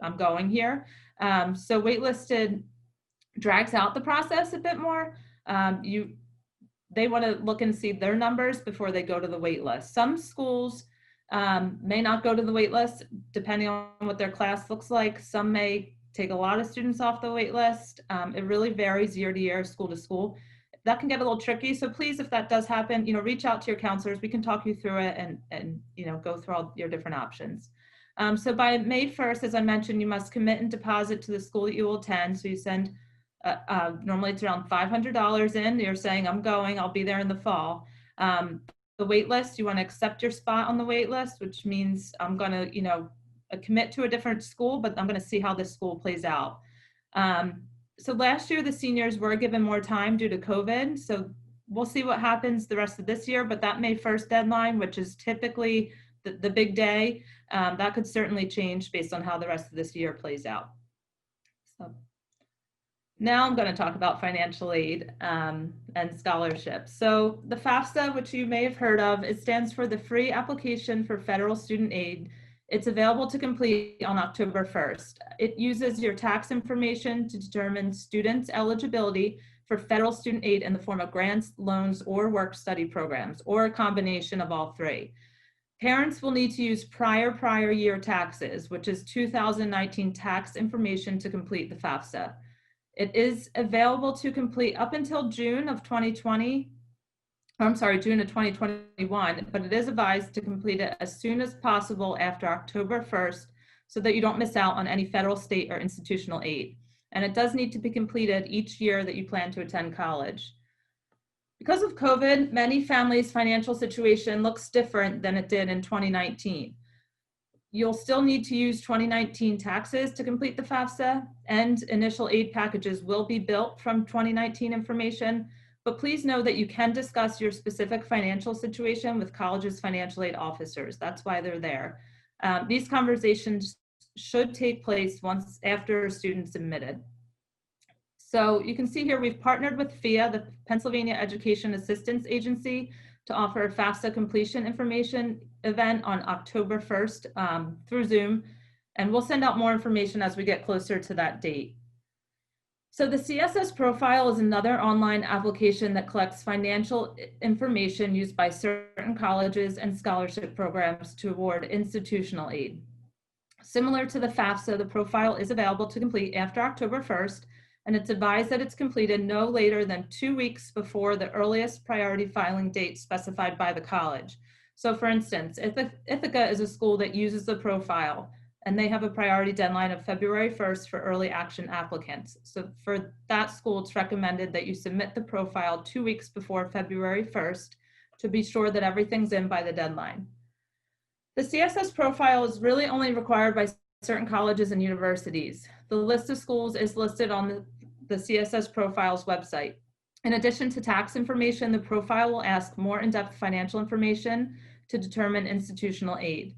I'm going here. So waitlisted drags out the process a bit more. They want to look and see their numbers before they go to the wait list. Some schools may not go to the wait list depending on what their class looks like. Some may take a lot of students off the wait list. It really varies year to year, school to school. That can get a little tricky. So please, if that does happen, reach out to your counselors. We can talk you through it and go through all your different options. So by May 1st, as I mentioned, you must commit and deposit to the school that you will attend. So you send, normally it's around $500 in. You're saying, I'm going, I'll be there in the fall. The wait list, you want to accept your spot on the wait list, which means I'm going to, commit to a different school, but I'm going to see how this school plays out. So last year, the seniors were given more time due to COVID. So we'll see what happens the rest of this year, but that May 1st deadline, which is typically the big day, that could certainly change based on how the rest of this year plays out. So now I'm going to talk about financial aid and scholarships. So the FAFSA, which you may have heard of, it stands for the Free Application for Federal Student Aid. It's available to complete on October 1st. It uses your tax information to determine students' eligibility for federal student aid in the form of grants, loans, or work-study programs, or a combination of all three. Parents will need to use prior year taxes, which is 2019 tax information, to complete the FAFSA. It is available to complete up until June of 2021, but it is advised to complete it as soon as possible after October 1st so that you don't miss out on any federal, state, or institutional aid. And it does need to be completed each year that you plan to attend college. Because of COVID, many families' financial situation looks different than it did in 2019. You'll still need to use 2019 taxes to complete the FAFSA, and initial aid packages will be built from 2019 information, but please know that you can discuss your specific financial situation with college's financial aid officers. That's why they're there. These conversations should take place once after a student's admitted. So you can see here we've partnered with FEA, the Pennsylvania Education Assistance Agency, to offer a FAFSA completion information event on October 1st through Zoom, and we'll send out more information as we get closer to that date. So the CSS profile is another online application that collects financial information used by certain colleges and scholarship programs to award institutional aid. Similar to the FAFSA, the profile is available to complete after October 1st, and it's advised that it's completed no later than 2 weeks before the earliest priority filing date specified by the college. So for instance, if Ithaca is a school that uses the profile, and they have a priority deadline of February 1st for early action applicants. So for that school, it's recommended that you submit the profile 2 weeks before February 1st to be sure that everything's in by the deadline. The CSS profile is really only required by certain colleges and universities. The list of schools is listed on the CSS profile's website. In addition to tax information, the profile will ask more in-depth financial information to determine institutional aid.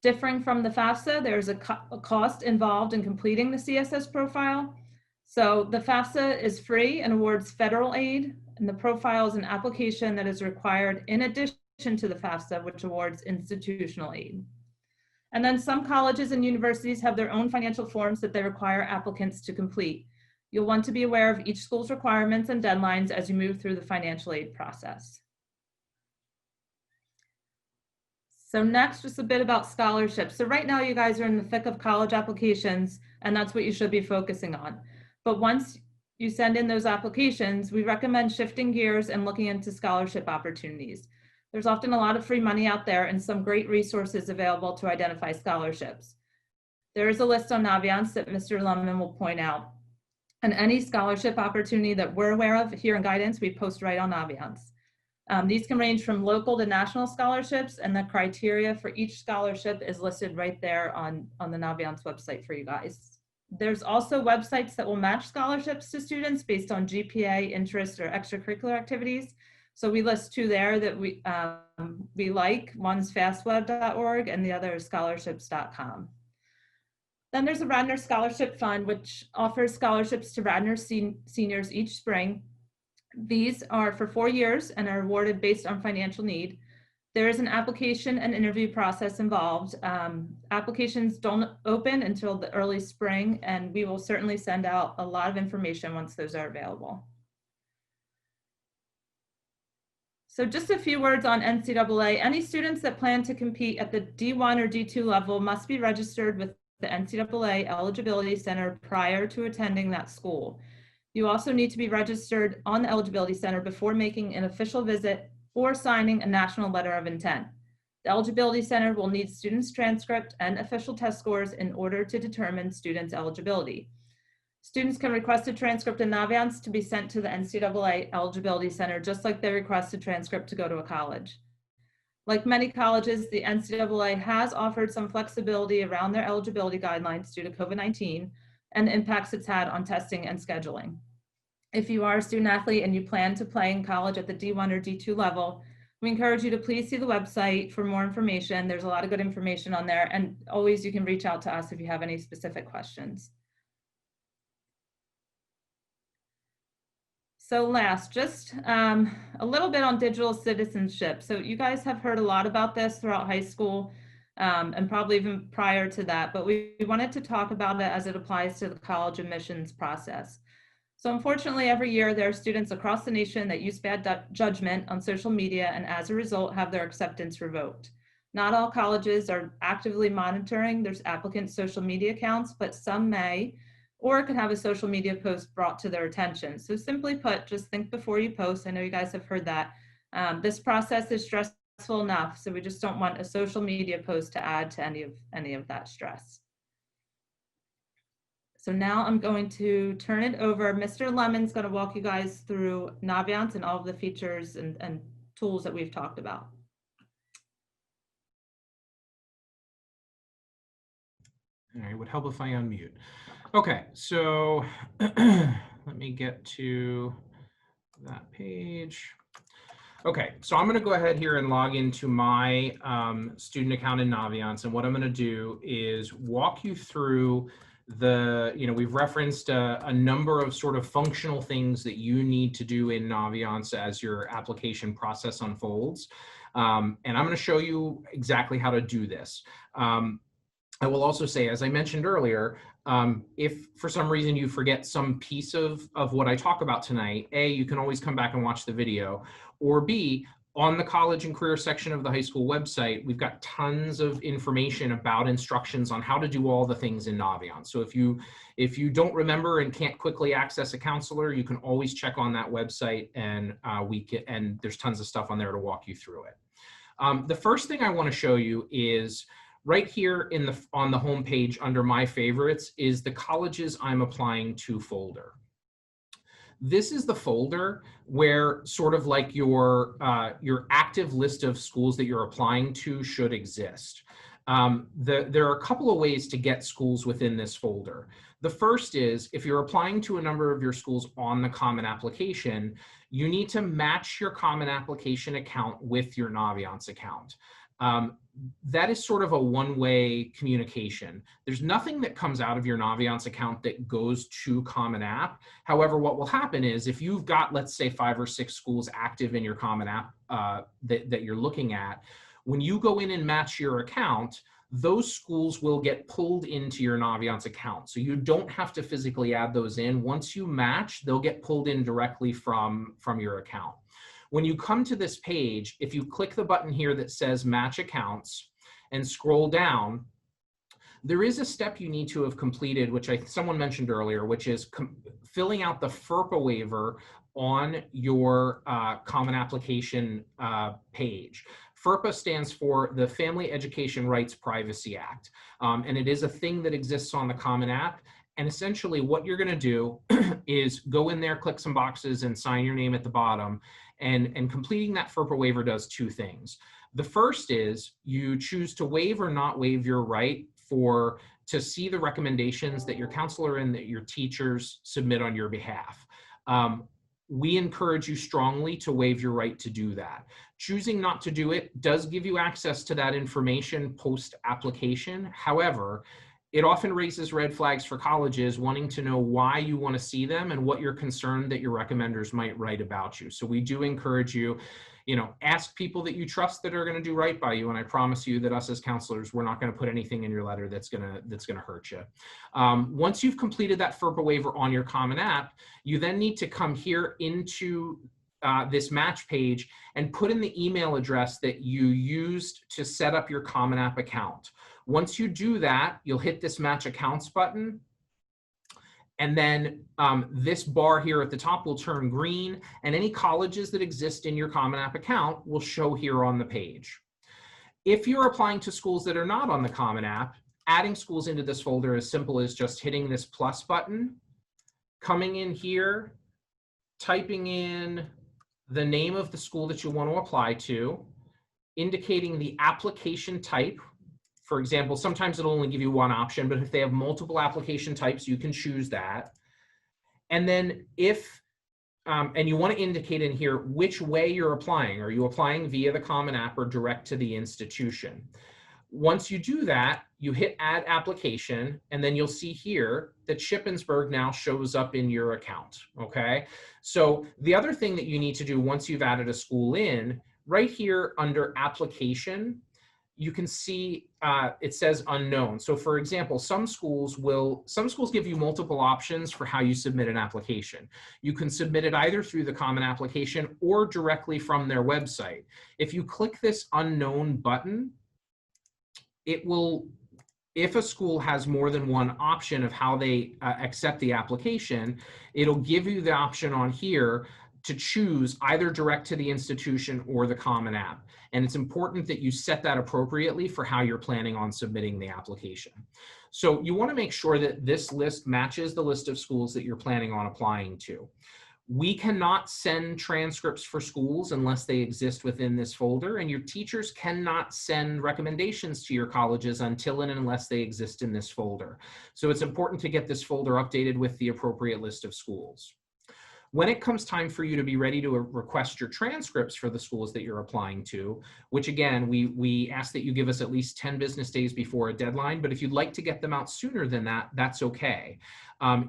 Differing from the FAFSA, there's a cost involved in completing the CSS profile. So the FAFSA is free and awards federal aid, and the profile is an application that is required in addition to the FAFSA, which awards institutional aid. And then some colleges and universities have their own financial forms that they require applicants to complete. You'll want to be aware of each school's requirements and deadlines as you move through the financial aid process. So next, just a bit about scholarships. So right now you guys are in the thick of college applications, and that's what you should be focusing on. But once you send in those applications, we recommend shifting gears and looking into scholarship opportunities. There's often a lot of free money out there and some great resources available to identify scholarships. There is a list on Naviance that Mr. Lemon will point out. And any scholarship opportunity that we're aware of here in Guidance, we post right on Naviance. These can range from local to national scholarships, and the criteria for each scholarship is listed right there on the Naviance website for you guys. There's also websites that will match scholarships to students based on GPA, interest, or extracurricular activities. So we list two there that we like. One's fastweb.org and the other is scholarships.com. Then there's a Radnor Scholarship Fund, which offers scholarships to Radnor seniors each spring. These are for 4 years and are awarded based on financial need. There is an application and interview process involved. Applications don't open until the early spring, and we will certainly send out a lot of information once those are available. So just a few words on NCAA. Any students that plan to compete at the D1 or D2 level must be registered with the NCAA Eligibility Center prior to attending that school. You also need to be registered on the Eligibility Center before making an official visit or signing a national letter of intent. The Eligibility Center will need students' transcript and official test scores in order to determine students' eligibility. Students can request a transcript in Naviance to be sent to the NCAA Eligibility Center, just like they request a transcript to go to a college. Like many colleges, the NCAA has offered some flexibility around their eligibility guidelines due to COVID-19 and the impacts it's had on testing and scheduling. If you are a student athlete and you plan to play in college at the D1 or D2 level, we encourage you to please see the website for more information. There's a lot of good information on there, and always you can reach out to us if you have any specific questions. So last, just a little bit on digital citizenship. So you guys have heard a lot about this throughout high school and probably even prior to that, but we wanted to talk about it as it applies to the college admissions process. So unfortunately, every year there are students across the nation that use bad judgment on social media and as a result have their acceptance revoked. Not all colleges are actively monitoring their applicants' social media accounts, but some may, or could have a social media post brought to their attention. So simply put, just think before you post. I know you guys have heard that. This process is stressful enough, so we just don't want a social media post to add to any of that stress. So now I'm going to turn it over. Mr. Lemon's going to walk you guys through Naviance and all of the features and tools that we've talked about. All right, would help if I unmute. Okay, so let me get to that page. Okay, so I'm going to go ahead here and log into my student account in Naviance, and what I'm going to do is walk you through we've referenced a number of sort of functional things that you need to do in Naviance as your application process unfolds. And I'm going to show you exactly how to do this. I will also say, as I mentioned earlier, if for some reason you forget some piece of what I talk about tonight, A, you can always come back and watch the video, or B, on the college and career section of the high school website, we've got tons of information about instructions on how to do all the things in Naviance. So if you don't remember and can't quickly access a counselor, you can always check on that website, and and there's tons of stuff on there to walk you through it. The first thing I want to show you is right here on the home page under My Favorites is the Colleges I'm Applying To folder. This is the folder where sort of like your active list of schools that you're applying to should exist. There are a couple of ways to get schools within this folder. The first is, if you're applying to a number of your schools on the Common Application, you need to match your Common Application account with your Naviance account. That is sort of a one-way communication. There's nothing that comes out of your Naviance account that goes to Common App. However, what will happen is if you've got, let's say, 5 or 6 schools active in your Common App that you're looking at, when you go in and match your account, those schools will get pulled into your Naviance account. So you don't have to physically add those in. Once you match, they'll get pulled in directly from your account. When you come to this page, if you click the button here that says Match Accounts and scroll down, there is a step you need to have completed, which someone mentioned earlier, which is filling out the FERPA waiver on your Common Application page. FERPA stands for the Family Education Rights Privacy Act, and it is a thing that exists on the Common App. And essentially what you're going to do is go in there, click some boxes, and sign your name at the bottom. And completing that FERPA waiver does 2 things. The first is you choose to waive or not waive your right to see the recommendations that your counselor and that your teachers submit on your behalf. We encourage you strongly to waive your right to do that. Choosing not to do it does give you access to that information post-application. However, it often raises red flags for colleges wanting to know why you want to see them and what you're concerned that your recommenders might write about you. So we do encourage you, ask people that you trust that are going to do right by you. And I promise you that us as counselors, we're not going to put anything in your letter that's going to hurt you. Once you've completed that FERPA waiver on your Common App, you then need to come here into this match page and put in the email address that you used to set up your Common App account. Once you do that, you'll hit this Match Accounts button, and then this bar here at the top will turn green, and any colleges that exist in your Common App account will show here on the page. If you're applying to schools that are not on the Common App, adding schools into this folder is simple as just hitting this plus button, coming in here, typing in the name of the school that you want to apply to, indicating the application type. For example, sometimes it'll only give you one option, but if they have multiple application types, you can choose that. And then and you want to indicate in here which way you're applying. Are you applying via the Common App or direct to the institution? Once you do that, you hit Add Application, and then you'll see here that Shippensburg now shows up in your account, okay? So the other thing that you need to do once you've added a school in, right here under Application, you can see it says unknown. So for example, some schools give you multiple options for how you submit an application. You can submit it either through the Common Application or directly from their website. If you click this unknown button, it will, if a school has more than one option of how they accept the application, it'll give you the option on here to choose either direct to the institution or the Common App. And it's important that you set that appropriately for how you're planning on submitting the application. So you want to make sure that this list matches the list of schools that you're planning on applying to. We cannot send transcripts for schools unless they exist within this folder, and your teachers cannot send recommendations to your colleges until and unless they exist in this folder. So it's important to get this folder updated with the appropriate list of schools. When it comes time for you to be ready to request your transcripts for the schools that you're applying to, which again, we ask that you give us at least 10 business days before a deadline, but if you'd like to get them out sooner than that, that's okay.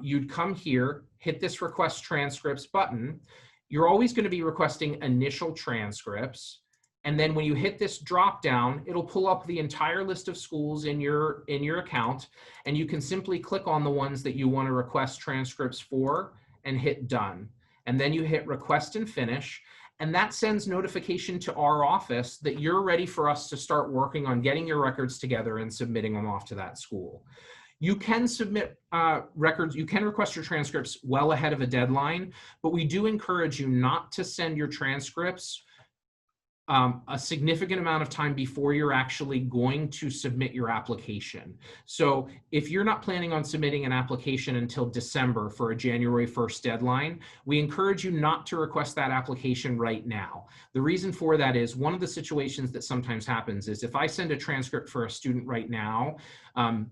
You'd come here, hit this request transcripts button. You're always going to be requesting initial transcripts. And then when you hit this drop down, it'll pull up the entire list of schools in your account, and you can simply click on the ones that you want to request transcripts for and hit done. And then you hit request and finish, and that sends notification to our office that you're ready for us to start working on getting your records together and submitting them off to that school. You can submit records, you can request your transcripts well ahead of a deadline, but we do encourage you not to send your transcripts a significant amount of time before you're actually going to submit your application. So if you're not planning on submitting an application until December for a January 1st deadline, we encourage you not to request that application right now. The reason for that is one of the situations that sometimes happens is if I send a transcript for a student right now,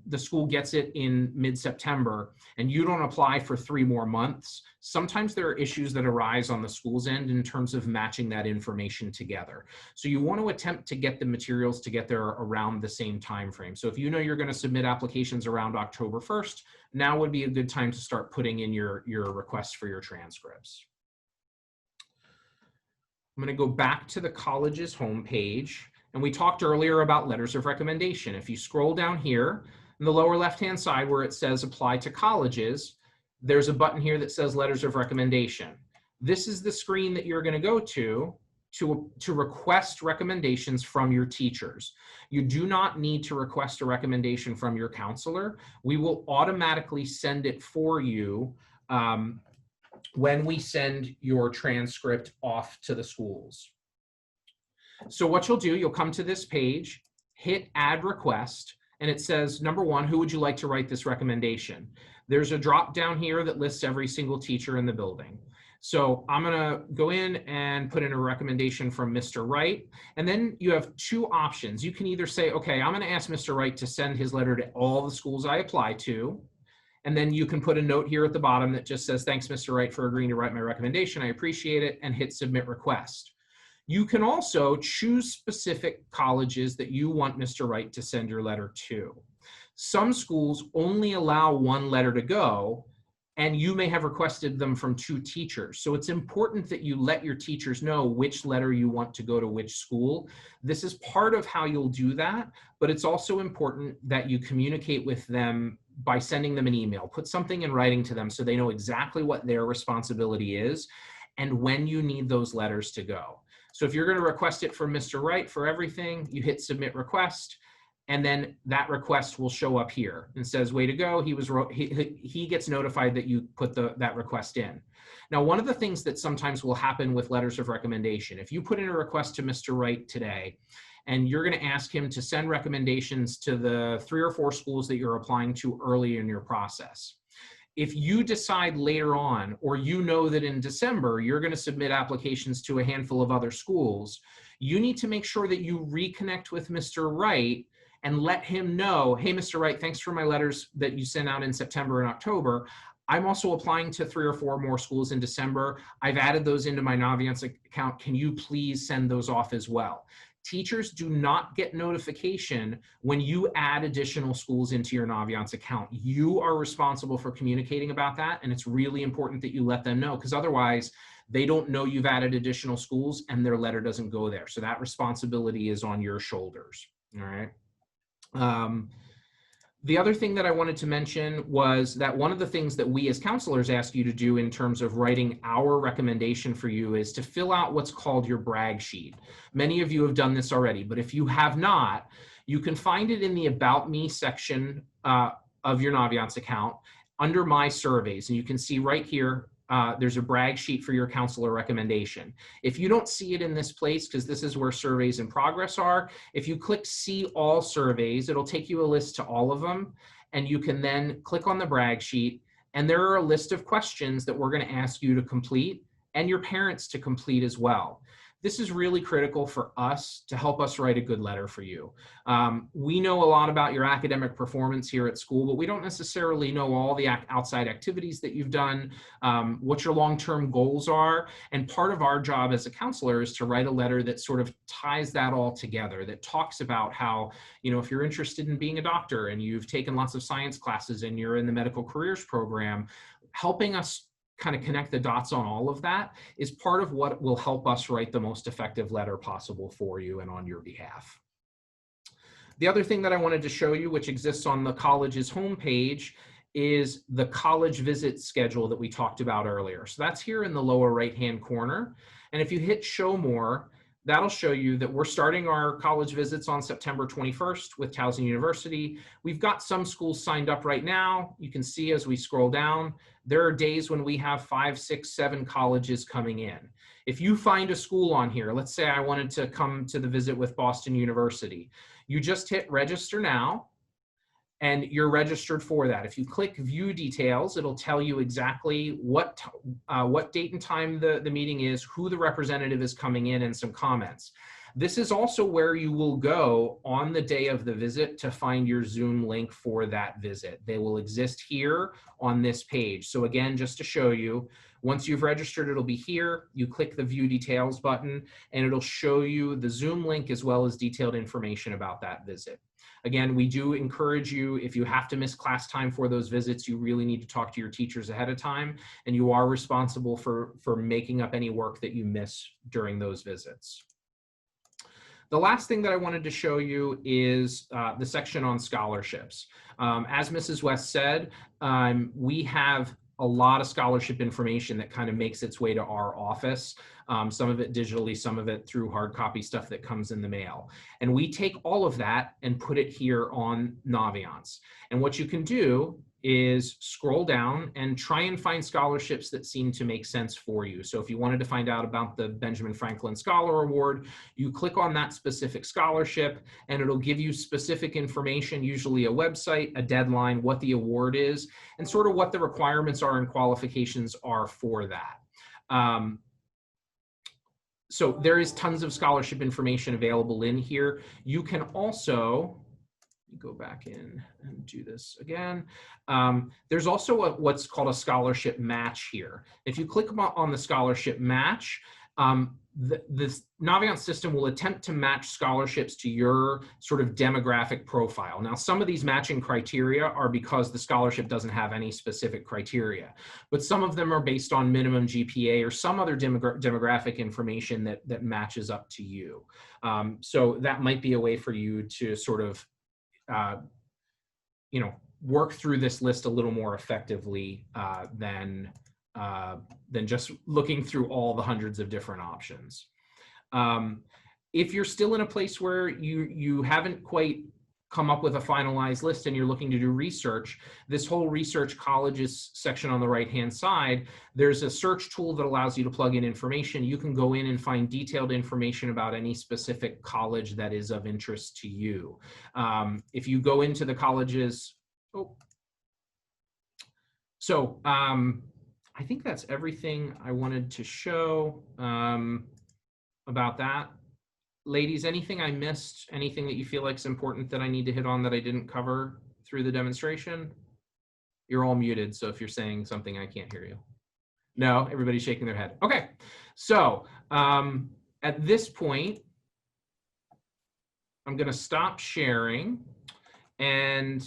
the school gets it in mid-September and you don't apply for 3 more months, sometimes there are issues that arise on the school's end in terms of matching that information together. So you want to attempt to get the materials together around the same time frame. So if you know you're going to submit applications around October 1st, now would be a good time to start putting in your requests for your transcripts. I'm going to go back to the college's homepage. And we talked earlier about letters of recommendation. If you scroll down here in the lower left-hand side where it says apply to colleges, there's a button here that says letters of recommendation. This is the screen that you're going to go to request recommendations from your teachers. You do not need to request a recommendation from your counselor. We will automatically send it for you when we send your transcript off to the schools. So what you'll do, you'll come to this page, hit add request, and it says, number 1, who would you like to write this recommendation? There's a drop down here that lists every single teacher in the building. So I'm gonna go in and put in a recommendation from Mr. Wright, and then you have 2 options. You can either say, okay, I'm gonna ask Mr. Wright to send his letter to all the schools I apply to, and then you can put a note here at the bottom that just says, thanks, Mr. Wright, for agreeing to write my recommendation. I appreciate it, and hit submit request. You can also choose specific colleges that you want Mr. Wright to send your letter to. Some schools only allow 1 letter to go, and you may have requested them from 2 teachers. So it's important that you let your teachers know which letter you want to go to which school. This is part of how you'll do that, but it's also important that you communicate with them by sending them an email. Put something in writing to them so they know exactly what their responsibility is and when you need those letters to go. So if you're going to request it from Mr. Wright for everything, you hit submit request, and then that request will show up here and says, way to go, he gets notified that you put that request in. Now, one of the things that sometimes will happen with letters of recommendation, if you put in a request to Mr. Wright today, and you're going to ask him to send recommendations to the 3 or 4 schools that you're applying to early in your process. If you decide later on, or you know that in December, you're going to submit applications to a handful of other schools, you need to make sure that you reconnect with Mr. Wright and let him know, hey, Mr. Wright, thanks for my letters that you sent out in September and October. I'm also applying to 3 or 4 more schools in December. I've added those into my Naviance account. Can you please send those off as well? Teachers do not get notification when you add additional schools into your Naviance account. You are responsible for communicating about that, and it's really important that you let them know, because otherwise they don't know you've added additional schools and their letter doesn't go there. So that responsibility is on your shoulders, all right? The other thing that I wanted to mention was that one of the things that we as counselors ask you to do in terms of writing our recommendation for you is to fill out what's called your brag sheet. Many of you have done this already, but if you have not, you can find it in the About Me section of your Naviance account under My Surveys. And you can see right here, there's a brag sheet for your counselor recommendation. If you don't see it in this place, because this is where surveys in progress are, if you click See All Surveys, it'll take you a list to all of them, and you can then click on the brag sheet, and there are a list of questions that we're going to ask you to complete and your parents to complete as well. this is really critical for us to help us write a good letter for you. We know a lot about your academic performance here at school, but we don't necessarily know all the outside activities that you've done, what your long-term goals are. And part of our job as a counselor is to write a letter that sort of ties that all together, that talks about how, if you're interested in being a doctor and you've taken lots of science classes and you're in the medical careers program, helping us kind of connect the dots on all of that is part of what will help us write the most effective letter possible for you and on your behalf. The other thing that I wanted to show you, which exists on the college's homepage, is the college visit schedule that we talked about earlier. So that's here in the lower right-hand corner. And if you hit show more, that'll show you that we're starting our college visits on September 21st with Towson University. We've got some schools signed up right now. You can see as we scroll down, there are days when we have 5, 6, 7 colleges coming in. If you find a school on here, let's say I wanted to come to the visit with Boston University, you just hit register now, and you're registered for that. If you click view details, it'll tell you exactly what date and time the meeting is, who the representative is coming in, and some comments. This is also where you will go on the day of the visit to find your Zoom link for that visit. They will exist here on this page. So again, just to show you, once you've registered, it'll be here. You click the view details button and it'll show you the Zoom link as well as detailed information about that visit. Again, we do encourage you, if you have to miss class time for those visits, you really need to talk to your teachers ahead of time, and you are responsible for making up any work that you miss during those visits. The last thing that I wanted to show you is the section on scholarships. As Mrs. West said, we have a lot of scholarship information that kind of makes its way to our office. Some of it digitally, some of it through hard copy stuff that comes in the mail. And we take all of that and put it here on Naviance. And what you can do is scroll down and try and find scholarships that seem to make sense for you. So if you wanted to find out about the Benjamin Franklin Scholar Award, you click on that specific scholarship and it'll give you specific information, usually a website, a deadline, what the award is, and sort of what the requirements are and qualifications are for that. So there is tons of scholarship information available in here. You can also go back in and do this again. There's also what's called a scholarship match here. If you click on the scholarship match, this Naviance system will attempt to match scholarships to your sort of demographic profile. Now, some of these matching criteria are because the scholarship doesn't have any specific criteria, but some of them are based on minimum GPA or some other demographic information that matches up to you. So that might be a way for you to sort of work through this list a little more effectively than just looking through all the hundreds of different options. If you're still in a place where you haven't quite come up with a finalized list and you're looking to do research, this whole research colleges section on the right-hand side, there's a search tool that allows you to plug in information. You can go in and find detailed information about any specific college that is of interest to you. If you go into the colleges, I think that's everything I wanted to show about that. Ladies, anything I missed? Anything that you feel like is important that I need to hit on that I didn't cover through the demonstration? You're all muted, so if you're saying something, I can't hear you. No, everybody's shaking their head. Okay, so at this point, I'm gonna stop sharing, and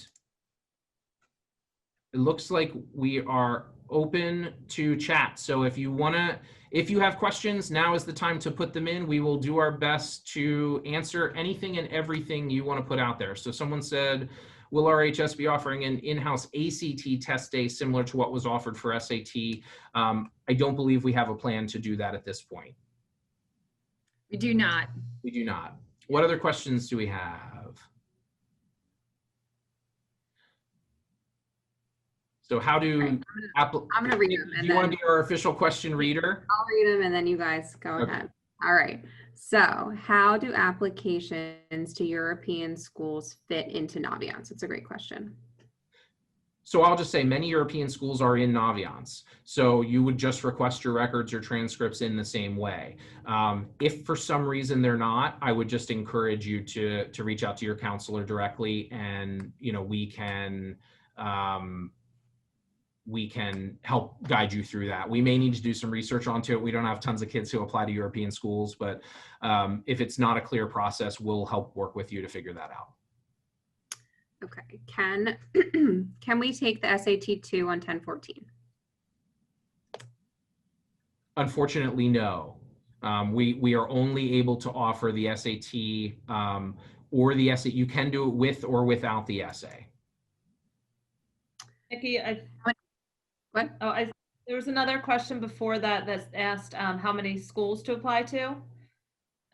it looks like we are open to chat. So if you have questions, now is the time to put them in. We will do our best to answer anything and everything you want to put out there. So someone said, will RHS be offering an in-house ACT test day similar to what was offered for SAT? I don't believe we have a plan to do that at this point. We do not. We do not. What other questions do we have? So how do I'm gonna read them. Do you want to be our official question reader? I'll read them and then you guys go ahead. All right. So how do applications to European schools fit into Naviance? It's a great question. So I'll just say many European schools are in Naviance. So you would just request your records or transcripts in the same way. If for some reason they're not, I would just encourage you to reach out to your counselor directly, and we can help guide you through that. We may need to do some research onto it. We don't have tons of kids who apply to European schools, but if it's not a clear process, we'll help work with you to figure that out. Okay, can we take the SAT 2 on 1014? Unfortunately, no. We are only able to offer the SAT or the essay. You can do it with or without the essay. Nikki, What? oh, there was another question before that that's asked how many schools to apply to.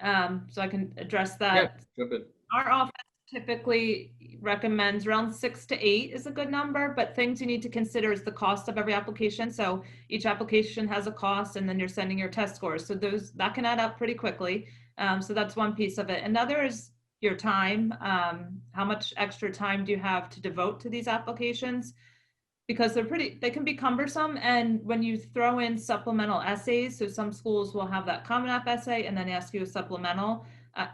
So I can address that. Yeah, good. Our office typically recommends around 6 to 8 is a good number, but things you need to consider is the cost of every application. So each application has a cost, and then you're sending your test scores. So that can add up pretty quickly. So that's one piece of it. Another is your time. How much extra time do you have to devote to these applications? Because they can be cumbersome. And when you throw in supplemental essays, so some schools will have that Common App essay and then ask you a supplemental,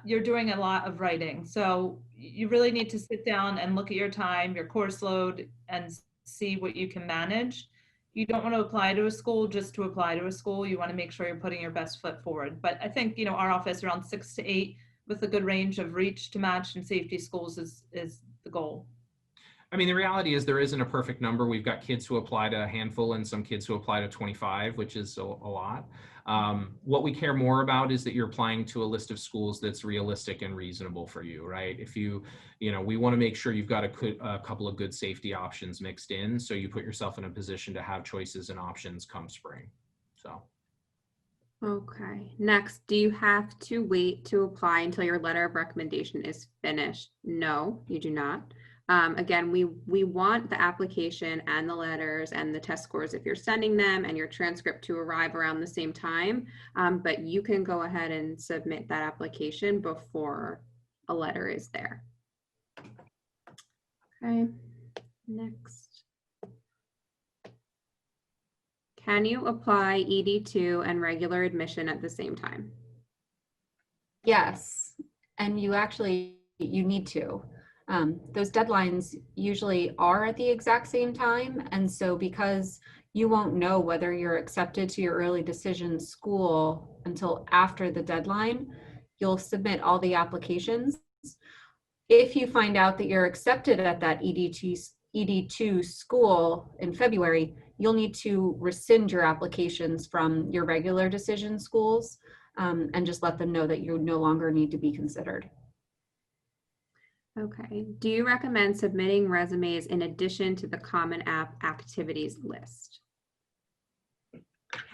you're doing a lot of writing. So you really need to sit down and look at your time, your course load, and see what you can manage. You don't want to apply to a school just to apply to a school. You want to make sure you're putting your best foot forward. But I think, our office around 6 to 8 with a good range of reach to match and safety schools is the goal. I mean, the reality is there isn't a perfect number. We've got kids who apply to a handful and some kids who apply to 25, which is a lot. What we care more about is that you're applying to a list of schools that's realistic and reasonable for you, right? If we want to make sure you've got a couple of good safety options mixed in, so you put yourself in a position to have choices and options come spring. So. Okay, next, do you have to wait to apply until your letter of recommendation is finished? No, you do not. Again, we want the application and the letters and the test scores if you're sending them, and your transcript to arrive around the same time, but you can go ahead and submit that application before a letter is there. Okay, next. Can you apply ED2 and regular admission at the same time? Yes, and you need to. Those deadlines usually are at the exact same time. And so because you won't know whether you're accepted to your early decision school until after the deadline, you'll submit all the applications. If you find out that you're accepted at that ED2 school in February, you'll need to rescind your applications from your regular decision schools and just let them know that you no longer need to be considered. Okay. Do you recommend submitting resumes in addition to the Common App activities list?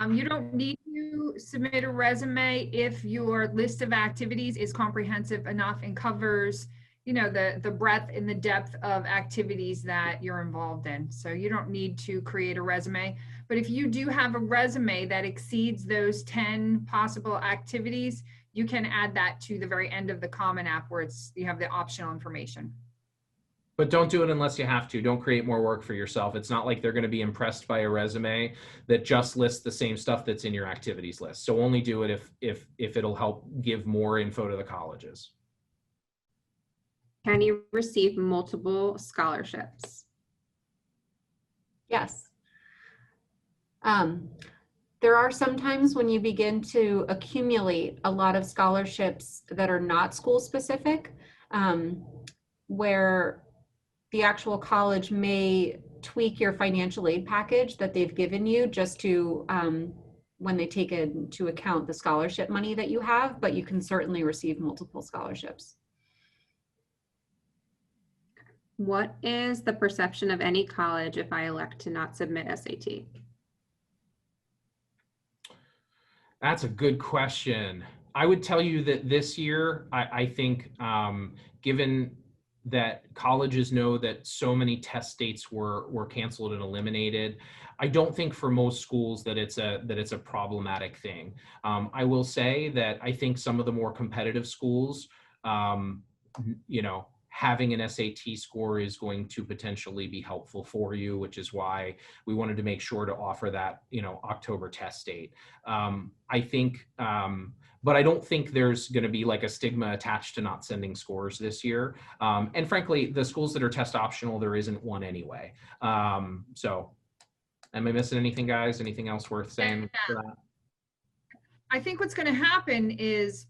You don't need to submit a resume if your list of activities is comprehensive enough and covers, the breadth and the depth of activities that you're involved in. So you don't need to create a resume. But if you do have a resume that exceeds those 10 possible activities, you can add that to the very end of the Common App where you have the optional information. But don't do it unless you have to. Don't create more work for yourself. It's not like they're going to be impressed by a resume that just lists the same stuff that's in your activities list. So only do it if it'll help give more info to the colleges. Can you receive multiple scholarships? Yes. There are some times when you begin to accumulate a lot of scholarships that are not school specific, where the actual college may tweak your financial aid package that they've given you just to, when they take into account the scholarship money that you have, but you can certainly receive multiple scholarships. What is the perception of any college if I elect to not submit SAT? That's a good question. I would tell you that this year, I think, given that colleges know that so many test dates were canceled and eliminated, I don't think for most schools that it's a problematic thing. I will say that I think some of the more competitive schools, having an SAT score is going to potentially be helpful for you, which is why we wanted to make sure to offer that, October test date. I think, but I don't think there's going to be like a stigma attached to not sending scores this year. And frankly, the schools that are test optional, there isn't one anyway. So am I missing anything, guys? Anything else worth saying for that? I think what's going to happen is,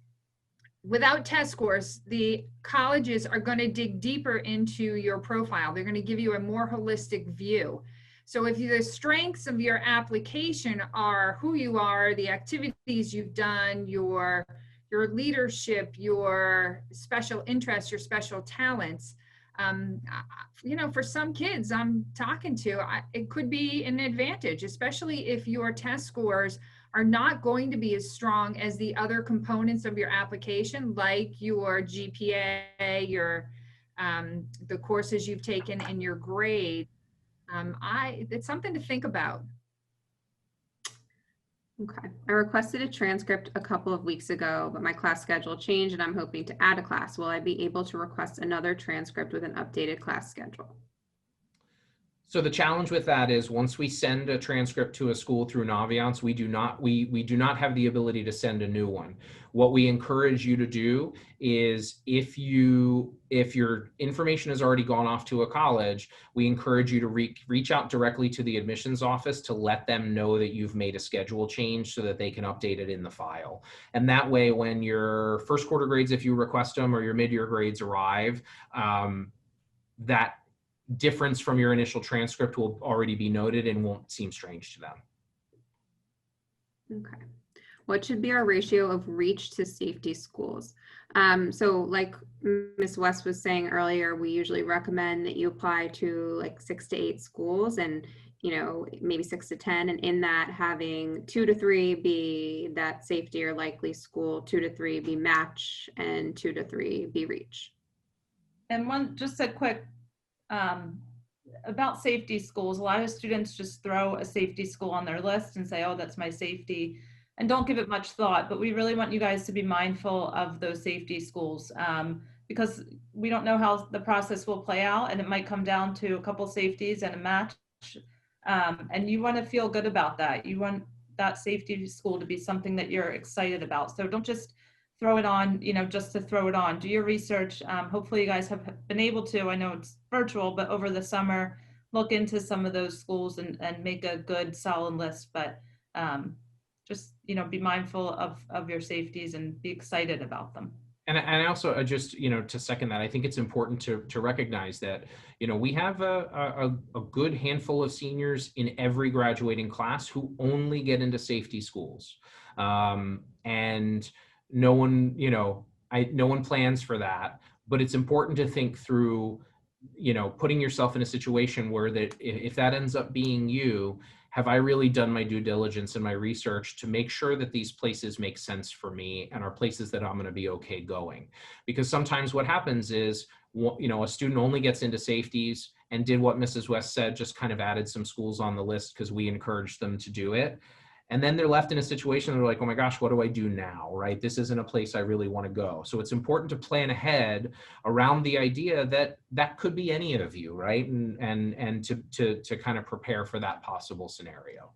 without test scores, the colleges are going to dig deeper into your profile. They're going to give you a more holistic view. So if the strengths of your application are who you are, the activities you've done, your leadership, your special interests, your special talents, for some kids I'm talking to, it could be an advantage, especially if your test scores are not going to be as strong as the other components of your application, like your GPA, your the courses you've taken, and your grade. It's something to think about. Okay. I requested a transcript a couple of weeks ago, but my class schedule changed and I'm hoping to add a class. Will I be able to request another transcript with an updated class schedule? So the challenge with that is, once we send a transcript to a school through Naviance, we do not have the ability to send a new one. What we encourage you to do is, if your information has already gone off to a college, we encourage you to reach out directly to the admissions office to let them know that you've made a schedule change so that they can update it in the file. And that way, when your first quarter grades, if you request them, or your mid-year grades arrive, that difference from your initial transcript will already be noted and won't seem strange to them. Okay. What should be our ratio of reach to safety schools? So like Ms. West was saying earlier, we usually recommend that you apply to like 6 to 8 schools, and maybe 6 to 10, and in that, having 2 to 3 be that safety or likely school, 2 to 3 be match, and 2 to 3 be reach. And just a quick about safety schools. A lot of students just throw a safety school on their list and say, oh, that's my safety, and don't give it much thought. But we really want you guys to be mindful of those safety schools, because we don't know how the process will play out, and it might come down to a couple safeties and a match. And you want to feel good about that. You want that safety school to be something that you're excited about. So don't just throw it on, just to throw it on. Do your research. Hopefully you guys have been able to, I know it's virtual, but over the summer, look into some of those schools and make a good solid list. But just, be mindful of your safeties and be excited about them. And I also just, to second that, I think it's important to recognize that, we have a good handful of seniors in every graduating class who only get into safety schools. And no one, no one plans for that, but it's important to think through, putting yourself in a situation where that if that ends up being you, have I really done my due diligence and my research to make sure that these places make sense for me and are places that I'm going to be okay going? Because sometimes what happens is, a student only gets into safeties and did what Mrs. West said, just kind of added some schools on the list because we encouraged them to do it. And then they're left in a situation, they're like, oh my gosh, what do I do now, right? This isn't a place I really want to go. So it's important to plan ahead around the idea that that could be any of you, right? And to kind of prepare for that possible scenario.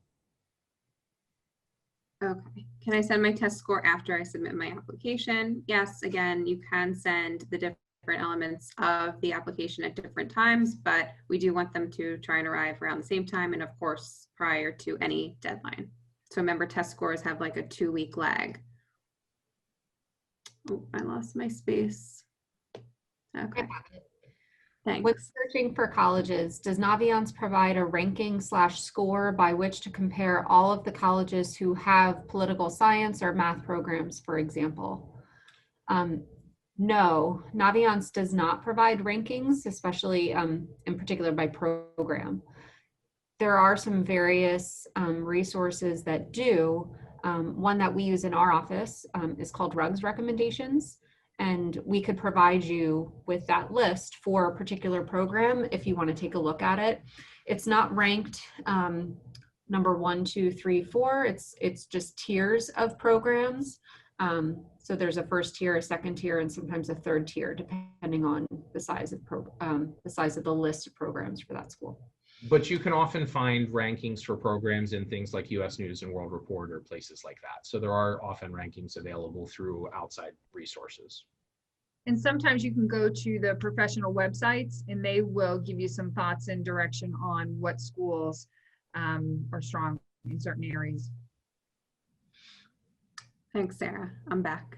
Okay. Can I send my test score after I submit my application? Yes. Again, you can send the different elements of the application at different times, but we do want them to try and arrive around the same time, and of course, prior to any deadline. So remember, test scores have like a 2-week lag. Oh, I lost my space. Okay. Thanks. When searching for colleges, does Naviance provide a ranking/score by which to compare all of the colleges who have political science or math programs, for example? No, Naviance does not provide rankings, especially in particular by program. There are some various resources that do. One that we use in our office is called RUGS recommendations, and we could provide you with that list for a particular program if you want to take a look at it. It's not ranked number 1, 2, 3, 4. It's just tiers of programs. So there's a first tier, a second tier, and sometimes a third tier, depending on the size of the list of programs for that school. But you can often find rankings for programs in things like US News and World Report or places like that. So there are often rankings available through outside resources. And sometimes you can go to the professional websites and they will give you some thoughts and direction on what schools are strong in certain areas. Thanks, Sarah. I'm back.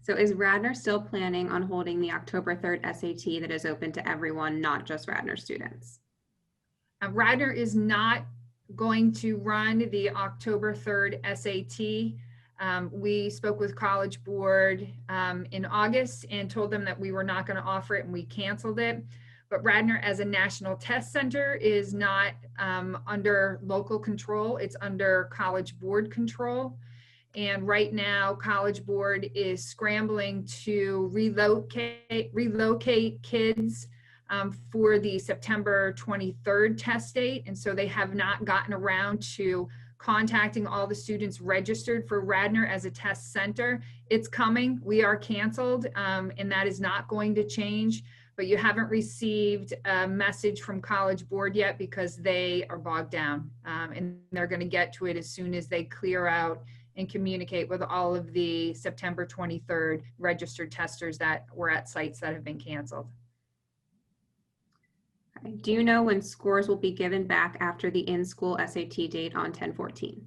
So is Radnor still planning on holding the October 3rd SAT that is open to everyone, not just Radnor students? Radnor is not going to run the October 3rd SAT. We spoke with College Board in August and told them that we were not going to offer it and we canceled it. But Radnor as a national test center is not under local control. It's under College Board control. And right now, College Board is scrambling to relocate kids for the September 23rd test date. And so they have not gotten around to contacting all the students registered for Radnor as a test center. It's coming. We are canceled, and that is not going to change. But you haven't received a message from College Board yet because they are bogged down. And they're going to get to it as soon as they clear out and communicate with all of the September 23rd registered testers that were at sites that have been canceled. Okay. Do you know when scores will be given back after the in-school SAT date on 10/14?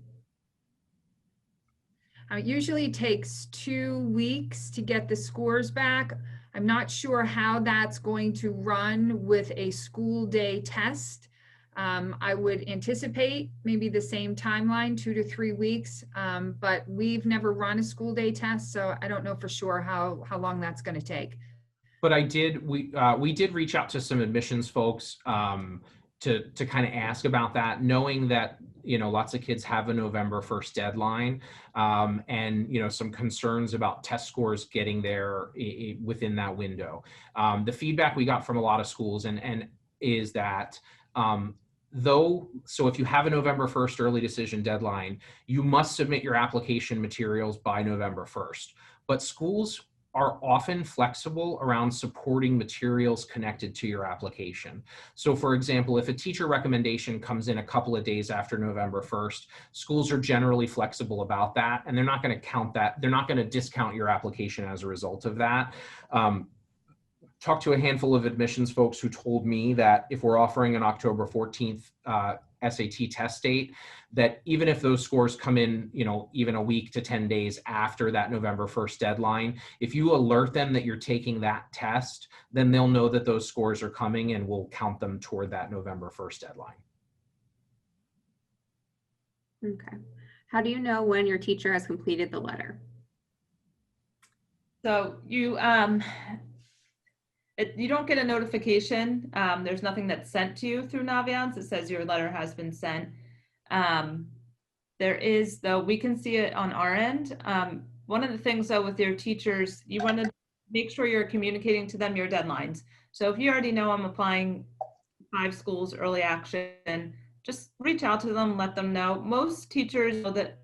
It usually takes 2 weeks to get the scores back. I'm not sure how that's going to run with a school day test. I would anticipate maybe the same timeline, 2 to 3 weeks, but we've never run a school day test, so I don't know for sure how long that's going to take. But we did reach out to some admissions folks to kind of ask about that, knowing that, you know, lots of kids have a November 1st deadline, and, you know, some concerns about test scores getting there within that window. The feedback we got from a lot of schools and is that so if you have a November 1st early decision deadline, you must submit your application materials by November 1st. But schools are often flexible around supporting materials connected to your application. So for example, if a teacher recommendation comes in a couple of days after November 1st, schools are generally flexible about that, and they're not going to count that. They're not going to discount your application as a result of that. Talked to a handful of admissions folks who told me that if we're offering an October 14th SAT test date, that even if those scores come in, you know, even a week to 10 days after that November 1st deadline, if you alert them that you're taking that test, then they'll know that those scores are coming and we'll count them toward that November 1st deadline. Okay. How do you know when your teacher has completed the letter? So you don't get a notification. There's nothing that's sent to you through Naviance that says your letter has been sent. There is, though, we can see it on our end. One of the things, though, with your teachers, you want to make sure you're communicating to them your deadlines. So if you already know I'm applying 5 schools early action, just reach out to them, let them know. Most teachers know that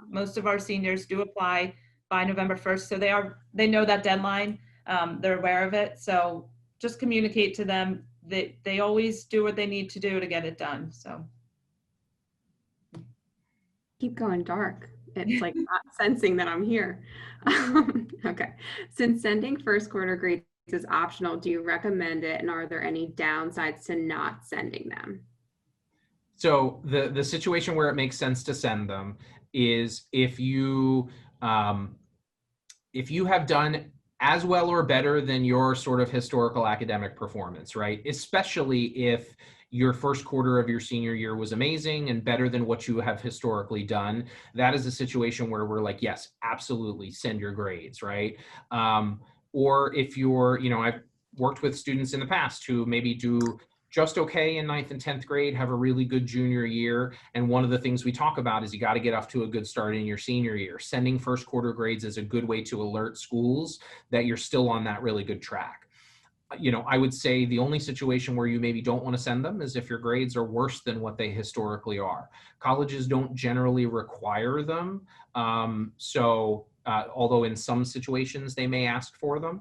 most of our seniors do apply by November 1st, so they know that deadline. They're aware of it, so just communicate to them that they always do what they need to do to get it done. So Keep going dark. It's like not sensing that I'm here. Okay. Since sending first quarter grades is optional, do you recommend it, and are there any downsides to not sending them? So the situation where it makes sense to send them is if you have done as well or better than your sort of historical academic performance, right? Especially if your first quarter of your senior year was amazing and better than what you have historically done. That is a situation where we're like, yes, absolutely, send your grades, right? Or if you're, you know, I've worked with students in the past who maybe do just okay in 9th and 10th grade, have a really good junior year. And one of the things we talk about is you got to get off to a good start in your senior year. Sending first quarter grades is a good way to alert schools that you're still on that really good track. You know, I would say the only situation where you maybe don't want to send them is if your grades are worse than what they historically are. Colleges don't generally require them. So, although in some situations they may ask for them.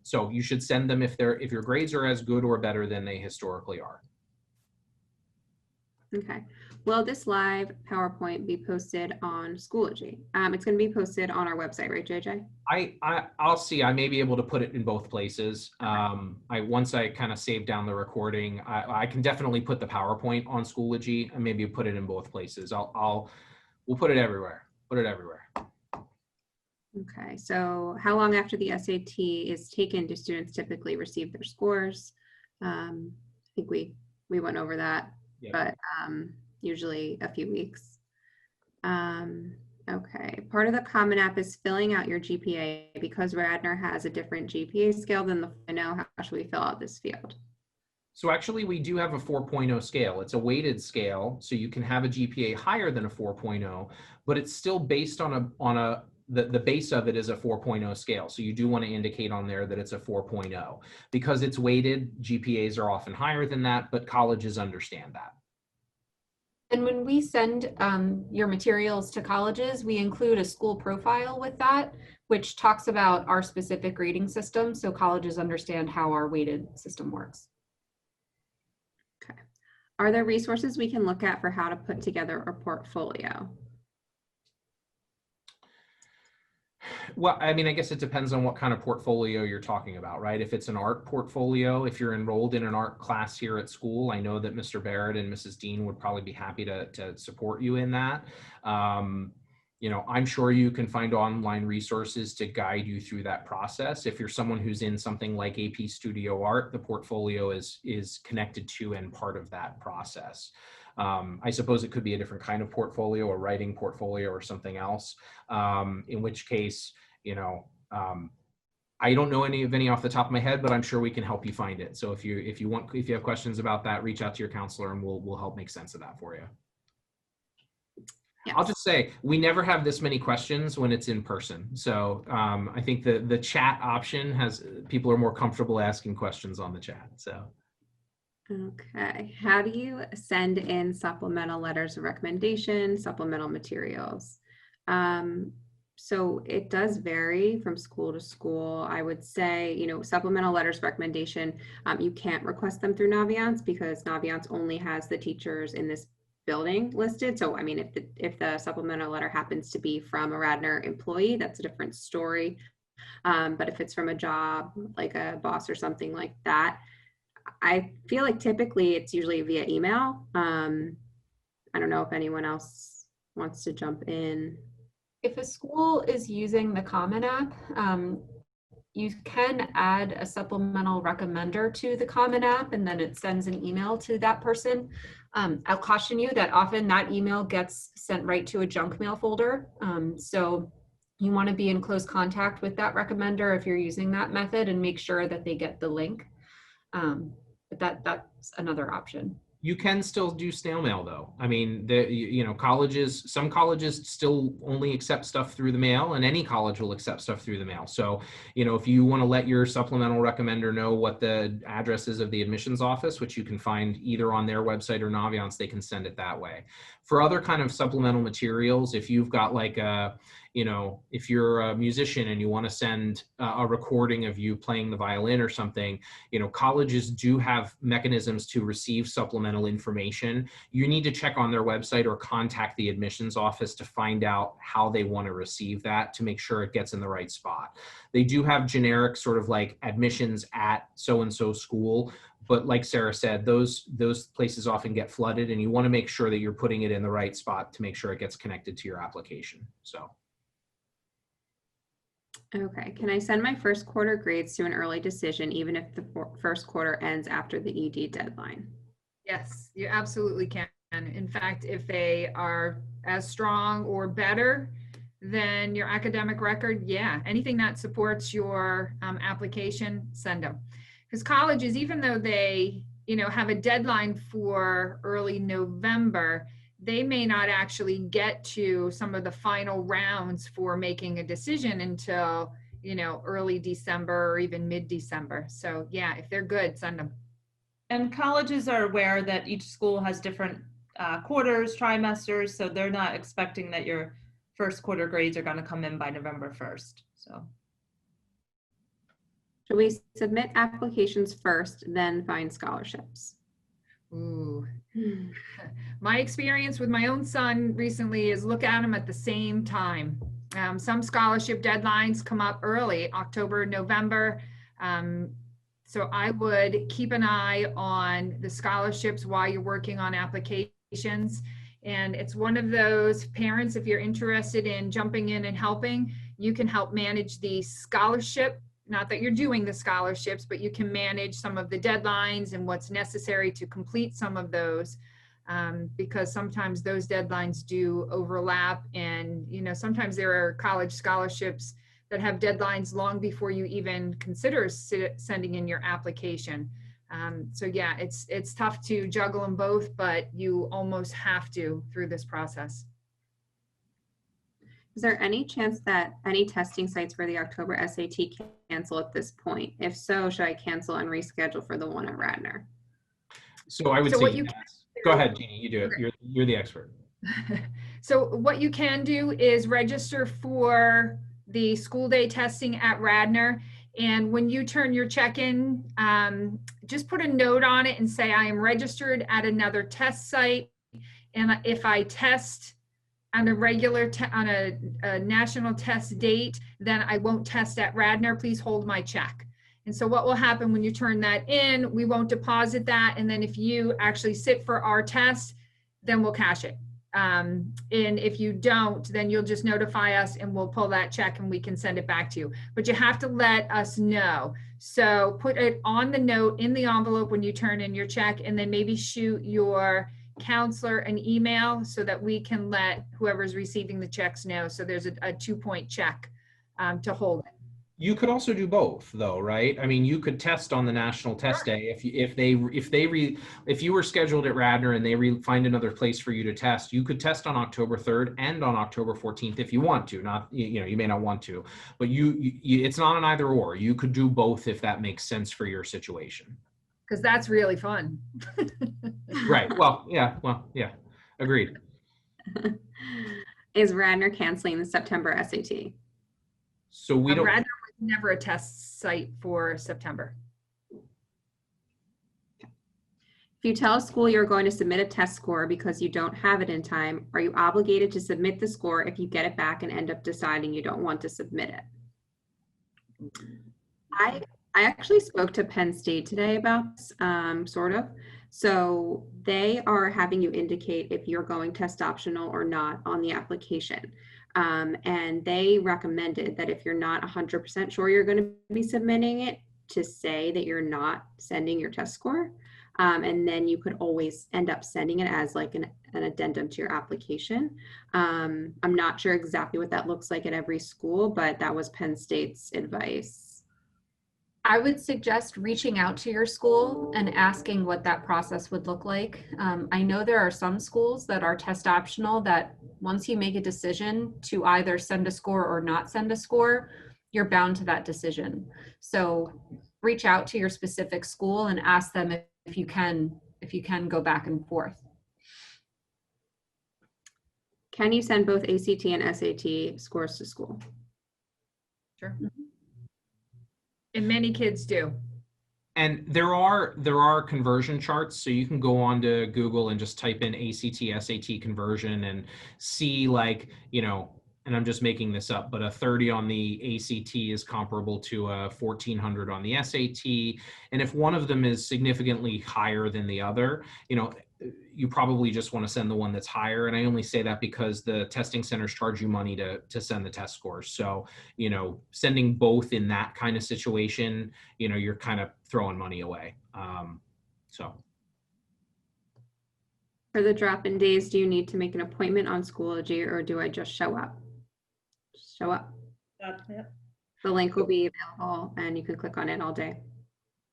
So you should send them if your grades are as good or better than they historically are. Okay. Will this live PowerPoint be posted on Schoology? It's going to be posted on our website, right, JJ? I'll see. I may be able to put it in both places. Once I kind of save down the recording, I can definitely put the PowerPoint on Schoology and maybe put it in both places. We'll put it everywhere. Put it everywhere. Okay. So how long after the SAT is taken do students typically receive their scores? I think we went over that, yeah. But usually a few weeks. Okay, part of the Common App is filling out your GPA. Because Radnor has a different GPA scale than the 4.0, how should we fill out this field? So actually we do have a 4.0 scale. It's a weighted scale, so you can have a GPA higher than a 4.0, but it's still based on the base of it is a 4.0 scale. So you do want to indicate on there that it's a 4.0. Because it's weighted, GPAs are often higher than that, but colleges understand that. And when we send your materials to colleges, we include a school profile with that, which talks about our specific grading system, so colleges understand how our weighted system works. Okay. Are there resources we can look at for how to put together a portfolio? Well, I mean, I guess it depends on what kind of portfolio you're talking about, right? If it's an art portfolio, if you're enrolled in an art class here at school, I know that Mr. Barrett and Mrs. Dean would probably be happy to support you in that. You know, I'm sure you can find online resources to guide you through that process. If you're someone who's in something like AP Studio Art, the portfolio is connected to and part of that process. I suppose it could be a different kind of portfolio, a writing portfolio or something else, in which case, you know, I don't know any off the top of my head, but I'm sure we can help you find it. So if you have questions about that, reach out to your counselor and we'll help make sense of that for you. Yes. I'll just say, we never have this many questions when it's in person. So I think the chat option people are more comfortable asking questions on the chat, so. Okay, how do you send in supplemental letters of recommendation, supplemental materials? So it does vary from school to school. I would say, you know, supplemental letters of recommendation, you can't request them through Naviance because Naviance only has the teachers in this building listed. So, I mean, if the supplemental letter happens to be from a Radnor employee, that's a different story. But if it's from a job, like a boss or something like that, I feel like typically it's usually via email. I don't know if anyone else wants to jump in. If a school is using the Common App, you can add a supplemental recommender to the Common App, and then it sends an email to that person. I'll caution you that often that email gets sent right to a junk mail folder. So you want to be in close contact with that recommender if you're using that method and make sure that they get the link. But that's another option. You can still do snail mail though. I mean, some colleges still only accept stuff through the mail, and any college will accept stuff through the mail. So, you know, if you want to let your supplemental recommender know what the address is of the admissions office, which you can find either on their website or Naviance, they can send it that way. For other kind of supplemental materials, if you've got like if you're a musician and you want to send a recording of you playing the violin or something, you know, colleges do have mechanisms to receive supplemental information. You need to check on their website or contact the admissions office to find out how they want to receive that to make sure it gets in the right spot. They do have generic sort of like admissions at so-and-so school, but like Sarah said, those places often get flooded, and you want to make sure that you're putting it in the right spot to make sure it gets connected to your application. So. Okay, can I send my first quarter grades to an early decision even if the first quarter ends after the ED deadline? Yes, you absolutely can. In fact, if they are as strong or better than your academic record, yeah, anything that supports your application, send them. Because colleges, even though they, you know, have a deadline for early November, they may not actually get to some of the final rounds for making a decision until, you know, early December or even mid-December. So yeah, if they're good, send them. And colleges are aware that each school has different quarters, trimesters, so they're not expecting that you're first quarter grades are going to come in by November 1st. So. Should we submit applications first, then find scholarships? Ooh. My experience with my own son recently is look at them at the same time. Some scholarship deadlines come up early, October, November. So I would keep an eye on the scholarships while you're working on applications. And it's one of those parents, if you're interested in jumping in and helping, you can help manage the scholarship. Not that you're doing the scholarships, but you can manage some of the deadlines and what's necessary to complete some of those, because sometimes those deadlines do overlap. And, you know, sometimes there are college scholarships that have deadlines long before you even consider sending in your application. So yeah, it's tough to juggle them both, but you almost have to through this process. Is there any chance that any testing sites for the October SAT cancel at this point? If so, should I cancel and reschedule for the one at Radnor? So I would So say what you yes. Go ahead, Jeannie, you do it. Okay. You're the expert. So what you can do is register for the school day testing at Radnor. And when you turn your check in, just put a note on it and say, I am registered at another test site. And if I test on a regular, on a national test date, then I won't test at Radnor. Please hold my check. And so what will happen when you turn that in, we won't deposit that. And then if you actually sit for our test, then we'll cash it. And if you don't, then you'll just notify us and we'll pull that check and we can send it back to you. But you have to let us know. So put it on the note in the envelope when you turn in your check, and then maybe shoot your counselor an email so that we can let whoever's receiving the checks know. So there's a 2-point check to hold it. You could also do both, though, right? I mean, you could test on the national test day if you were scheduled at Radnor and they find another place for you to test. You could test on October 3rd and on October 14th if you want to. Not, you know, you may not want to, but it's not an either or. You could do both if that makes sense for your situation. Because that's really fun. Right. Well, yeah. Agreed. Is Radnor canceling the September SAT? So we don't. Radnor was never a test site for September. If you tell a school you're going to submit a test score because you don't have it in time, are you obligated to submit the score if you get it back and end up deciding you don't want to submit it? I actually spoke to Penn State today about this, sort of. So they are having you indicate if you're going test optional or not on the application. And they recommended that if you're not 100% sure you're going to be submitting it, to say that you're not sending your test score. And then you could always end up sending it as like an addendum to your application. I'm not sure exactly what that looks like at every school, but that was Penn State's advice. I would suggest reaching out to your school and asking what that process would look like. I know there are some schools that are test optional that once you make a decision to either send a score or not send a score, you're bound to that decision. So reach out to your specific school and ask them if you can go back and forth. Can you send both ACT and SAT scores to school? Sure. And many kids do. And there are conversion charts, so you can go on to Google and just type in ACT, SAT conversion and see, like, you know, and I'm just making this up, but a 30 on the ACT is comparable to a 1400 on the SAT. And if one of them is significantly higher than the other, you know, you probably just want to send the one that's higher. And I only say that because the testing centers charge you money to send the test scores. So, you know, sending both in that kind of situation, you know, you're kind of throwing money away. So. For the drop-in days, do you need to make an appointment on Schoology, or do I just show up? Show up. Yeah. The link will be available and you can click on it all day.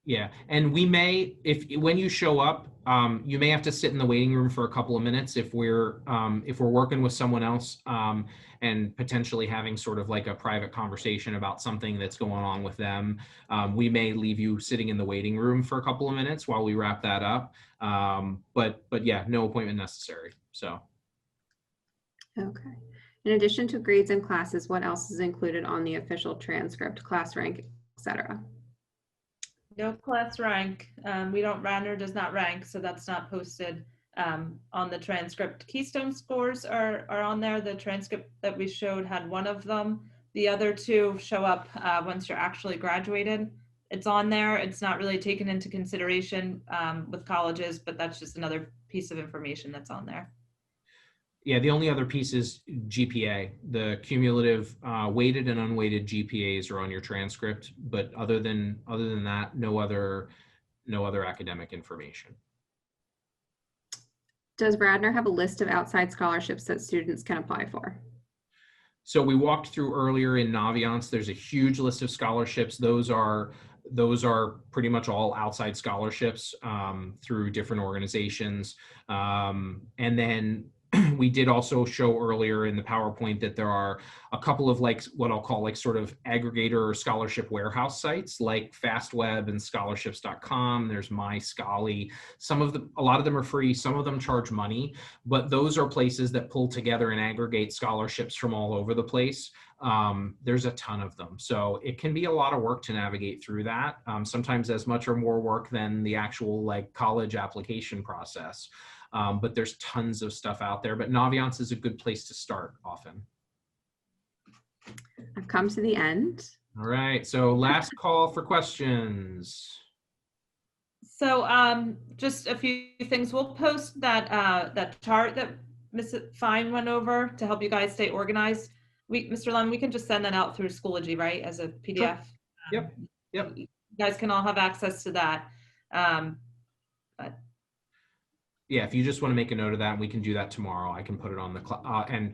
Yeah, and we may, when you show up, you may have to sit in the waiting room for a couple of minutes if we're working with someone else and potentially having sort of like a private conversation about something that's going on with them. We may leave you sitting in the waiting room for a couple of minutes while we wrap that up. But yeah, no appointment necessary. So. Okay. In addition to grades and classes, what else is included on the official transcript, class rank, etc.? No class rank. Radnor does not rank, so that's not posted on the transcript. Keystone scores are on there. The transcript that we showed had one of them. The other two show up once you're actually graduated. It's on there. It's not really taken into consideration with colleges, but that's just another piece of information that's on there. Yeah, the only other piece is GPA. The cumulative weighted and unweighted GPAs are on your transcript, but other than that, no other academic information. Does Radnor have a list of outside scholarships that students can apply for? So we walked through earlier in Naviance, there's a huge list of scholarships. Those are pretty much all outside scholarships through different organizations. And then we did also show earlier in the PowerPoint that there are a couple of like what I'll call like sort of aggregator or scholarship warehouse sites like FastWeb and scholarships.com. There's MyScholarly. A lot of them are free. Some of them charge money, but those are places that pull together and aggregate scholarships from all over the place. There's a ton of them. So it can be a lot of work to navigate through that. Sometimes as much or more work than the actual like college application process. But there's tons of stuff out there, but Naviance is a good place to start often. I've come to the end. All right, so last call for questions. So just a few things. We'll post that chart that Ms. Fine went over to help you guys stay organized. Mr. Lem, we can just send that out through Schoology, right, as a PDF? Sure. Yep. You guys can all have access to that. Yeah, if you just want to make a note of that, we can do that tomorrow. I can put it on the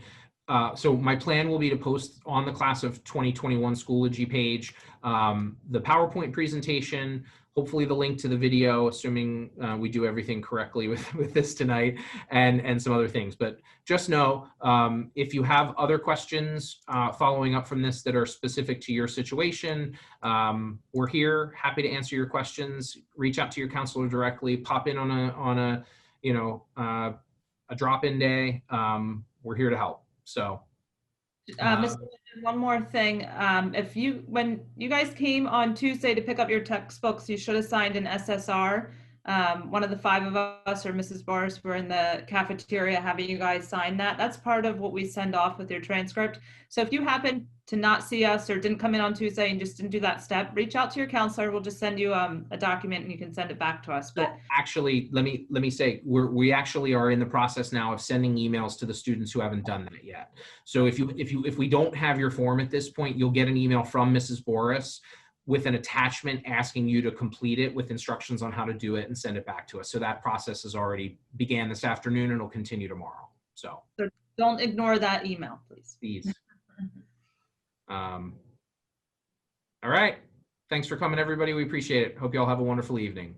so my plan will be to post on the class of 2021 Schoology page the PowerPoint presentation, hopefully the link to the video, assuming we do everything correctly with this tonight, and some other things. But just know, if you have other questions following up from this that are specific to your situation, we're here, happy to answer your questions. Reach out to your counselor directly, pop in on a a drop-in day. We're here to help. So one more thing. When you guys came on Tuesday to pick up your textbooks, you should have signed an SSR. One of the 5 of us or Mrs. Boris were in the cafeteria having you guys sign that. That's part of what we send off with your transcript. So if you happen to not see us or didn't come in on Tuesday and just didn't do that step, reach out to your counselor. We'll just send you a document and you can send it back to us. But actually, let me say, we actually are in the process now of sending emails to the students who haven't done that yet. So if we don't have your form at this point, you'll get an email from Mrs. Boris with an attachment asking you to complete it with instructions on how to do it and send it back to us. So that process has already began this afternoon and will continue tomorrow. So don't ignore that email, please. Please. All right. Thanks for coming, everybody. We appreciate it. Hope you all have a wonderful evening.